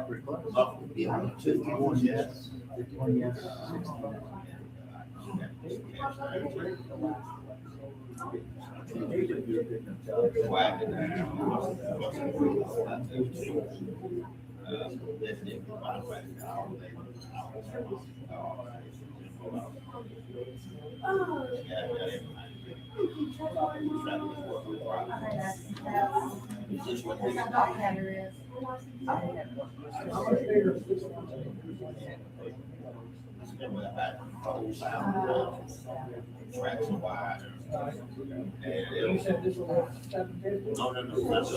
Pretty close. 51 yes, 51 yes, 60 no. Tracks are wide. You said this was 750? No, that's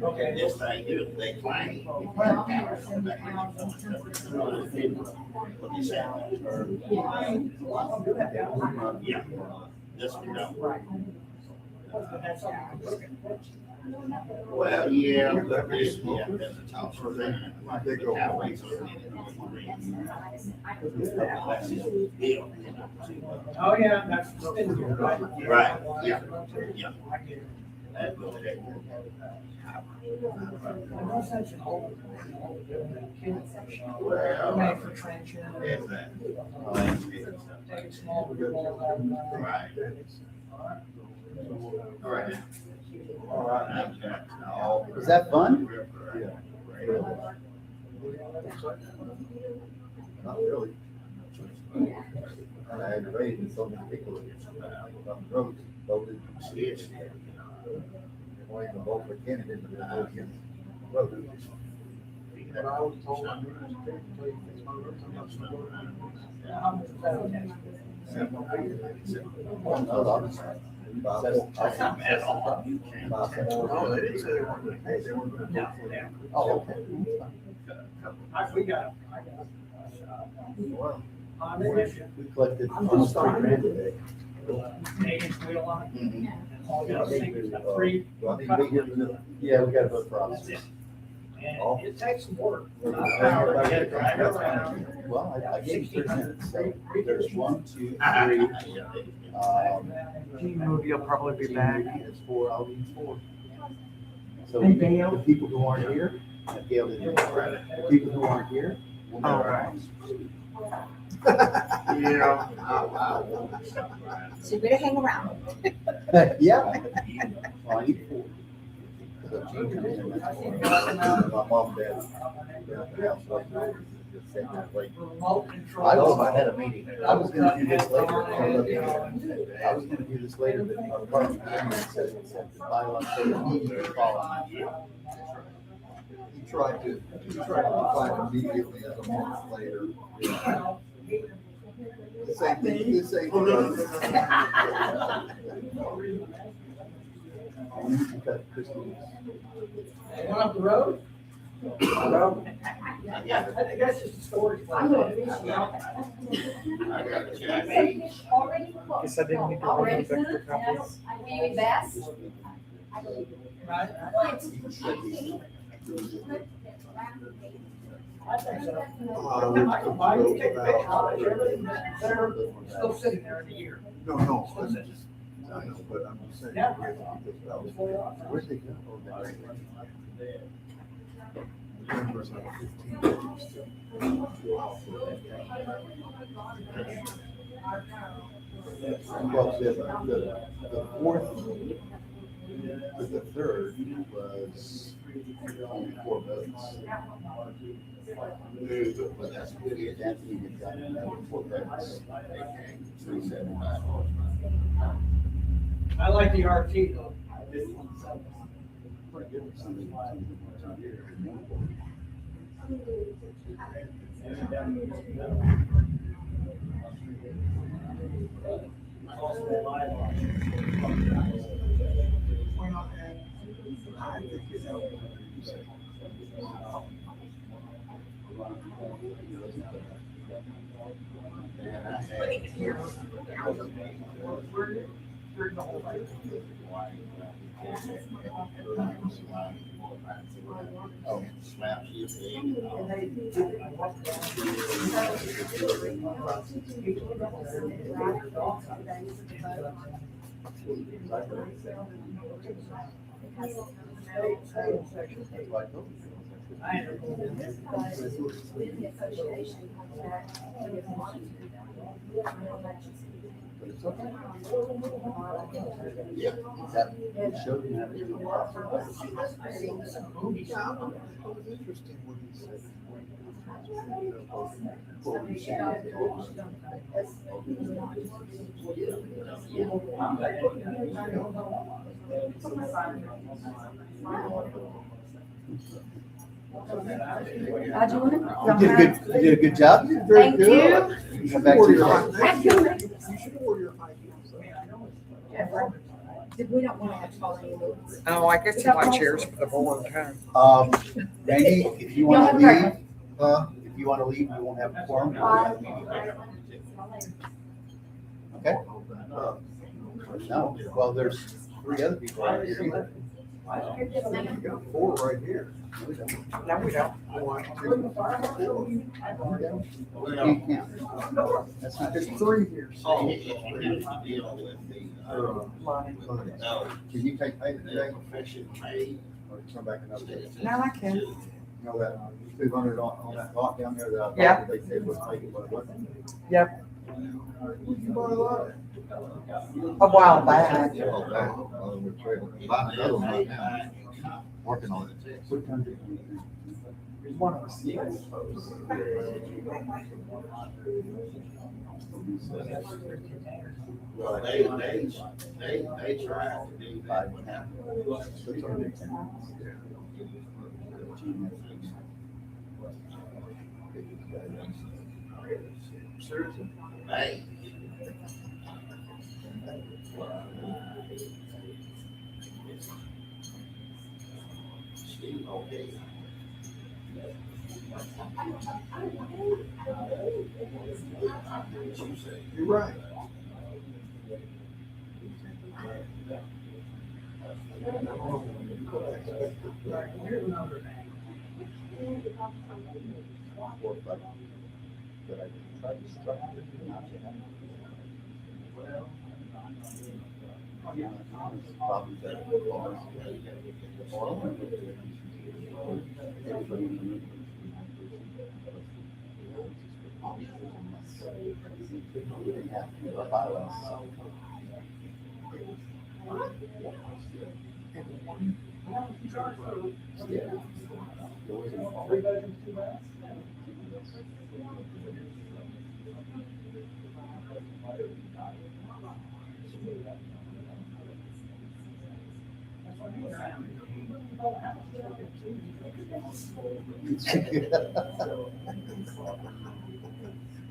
okay. This thing here, they claim. Yeah. This one, no. Well, yeah, but this, yeah, that's a top sort of thing. They go. Oh, yeah, that's expensive, right? Right, yeah, yeah. That goes there. That's such an old building. Well, Made for trenching. exactly. Take it small. Right. All right. All right. All Was that fun? Not really. I aggravated so many people about the roads, voted. Well, the vote for Kennedy, but the vote against Rhodes. But I was told I needed to take my roots, I'm not sure. No, they didn't say they weren't gonna pay, they weren't gonna pay. Oh, okay. We got. Well, we collected almost $3,000 today. Mhm. Well, I think we here for the- Yeah, we got a vote process. It takes some work. Well, I gave you 3 minutes, so there's 1, 2, 3. Movie will probably be back. There's 4, I'll need 4. So Hey, Dale. the people who aren't here, Gail didn't, the people who aren't here. will Oh, never right. Yeah. So you better hang around. Yeah. Well, I need 4. So Gene come in and that's 4. My mom, dad. I told them I had a meeting. I was gonna do this later. I was gonna do this later, but our department said the bylaw said he needed to follow. He tried to define immediately as a month later. The same thing, the same thing. Went up the road? Yeah, I think that's just a story. I'm gonna finish now. Guess I didn't need to bring those extra copies. Will you invest? Right? I think so. Why you take a picture of it, everything there, still sitting there in a year. No, no, I know, but I'm just saying. Yeah. Where'd they go? Members of 15. Well, the 4th, the 3rd was only 4 votes. But that's good. Anthony had gotten another 4 votes. 375. I like the RT though. Pretty good for somebody. Oh, snap. But it's okay. Yeah, that showed me how to do it. Yeah, it was interesting when he said. How'd you want it? You did a good job. You did very Thank good. you. Come back to your. You should order your high heels. We don't want to have to follow any rules. Oh, I guess you like chairs for the board, huh? Randy, if you want to leave, if you want to leave, we won't have a quorum. We'll have a meeting later. Okay? No, well, there's 3 other people out here either. You got 4 right here. No, we don't. 1, 2, 3, 4. You can't count. That's not There's good. 3 here. Oh. Lonnie. Can you take payment today? Or come back another day? No, I can. You know that 200 on that lot down there that I thought Yeah. they said was paid, what it wasn't? Yep. You bought a lot. A while back. Oh, wow. Oh, we're trailing. Buying another one right now. Working on it. One of us, yeah, I suppose. Well, they tried to do that. Hey. Steve, okay. You're right.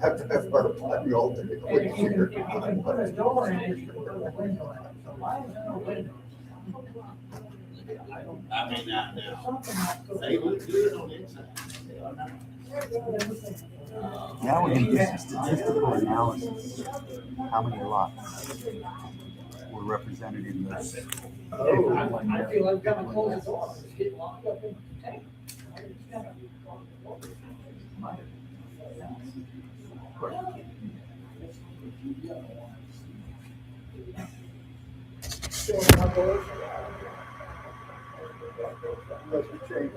Have to have our party all day. I mean, now, they look good on the inside. Now we're gonna get some statistical analysis. How many lots were represented in this? I feel like I'm gonna close the door, just get locked up in the tank. Unless we change.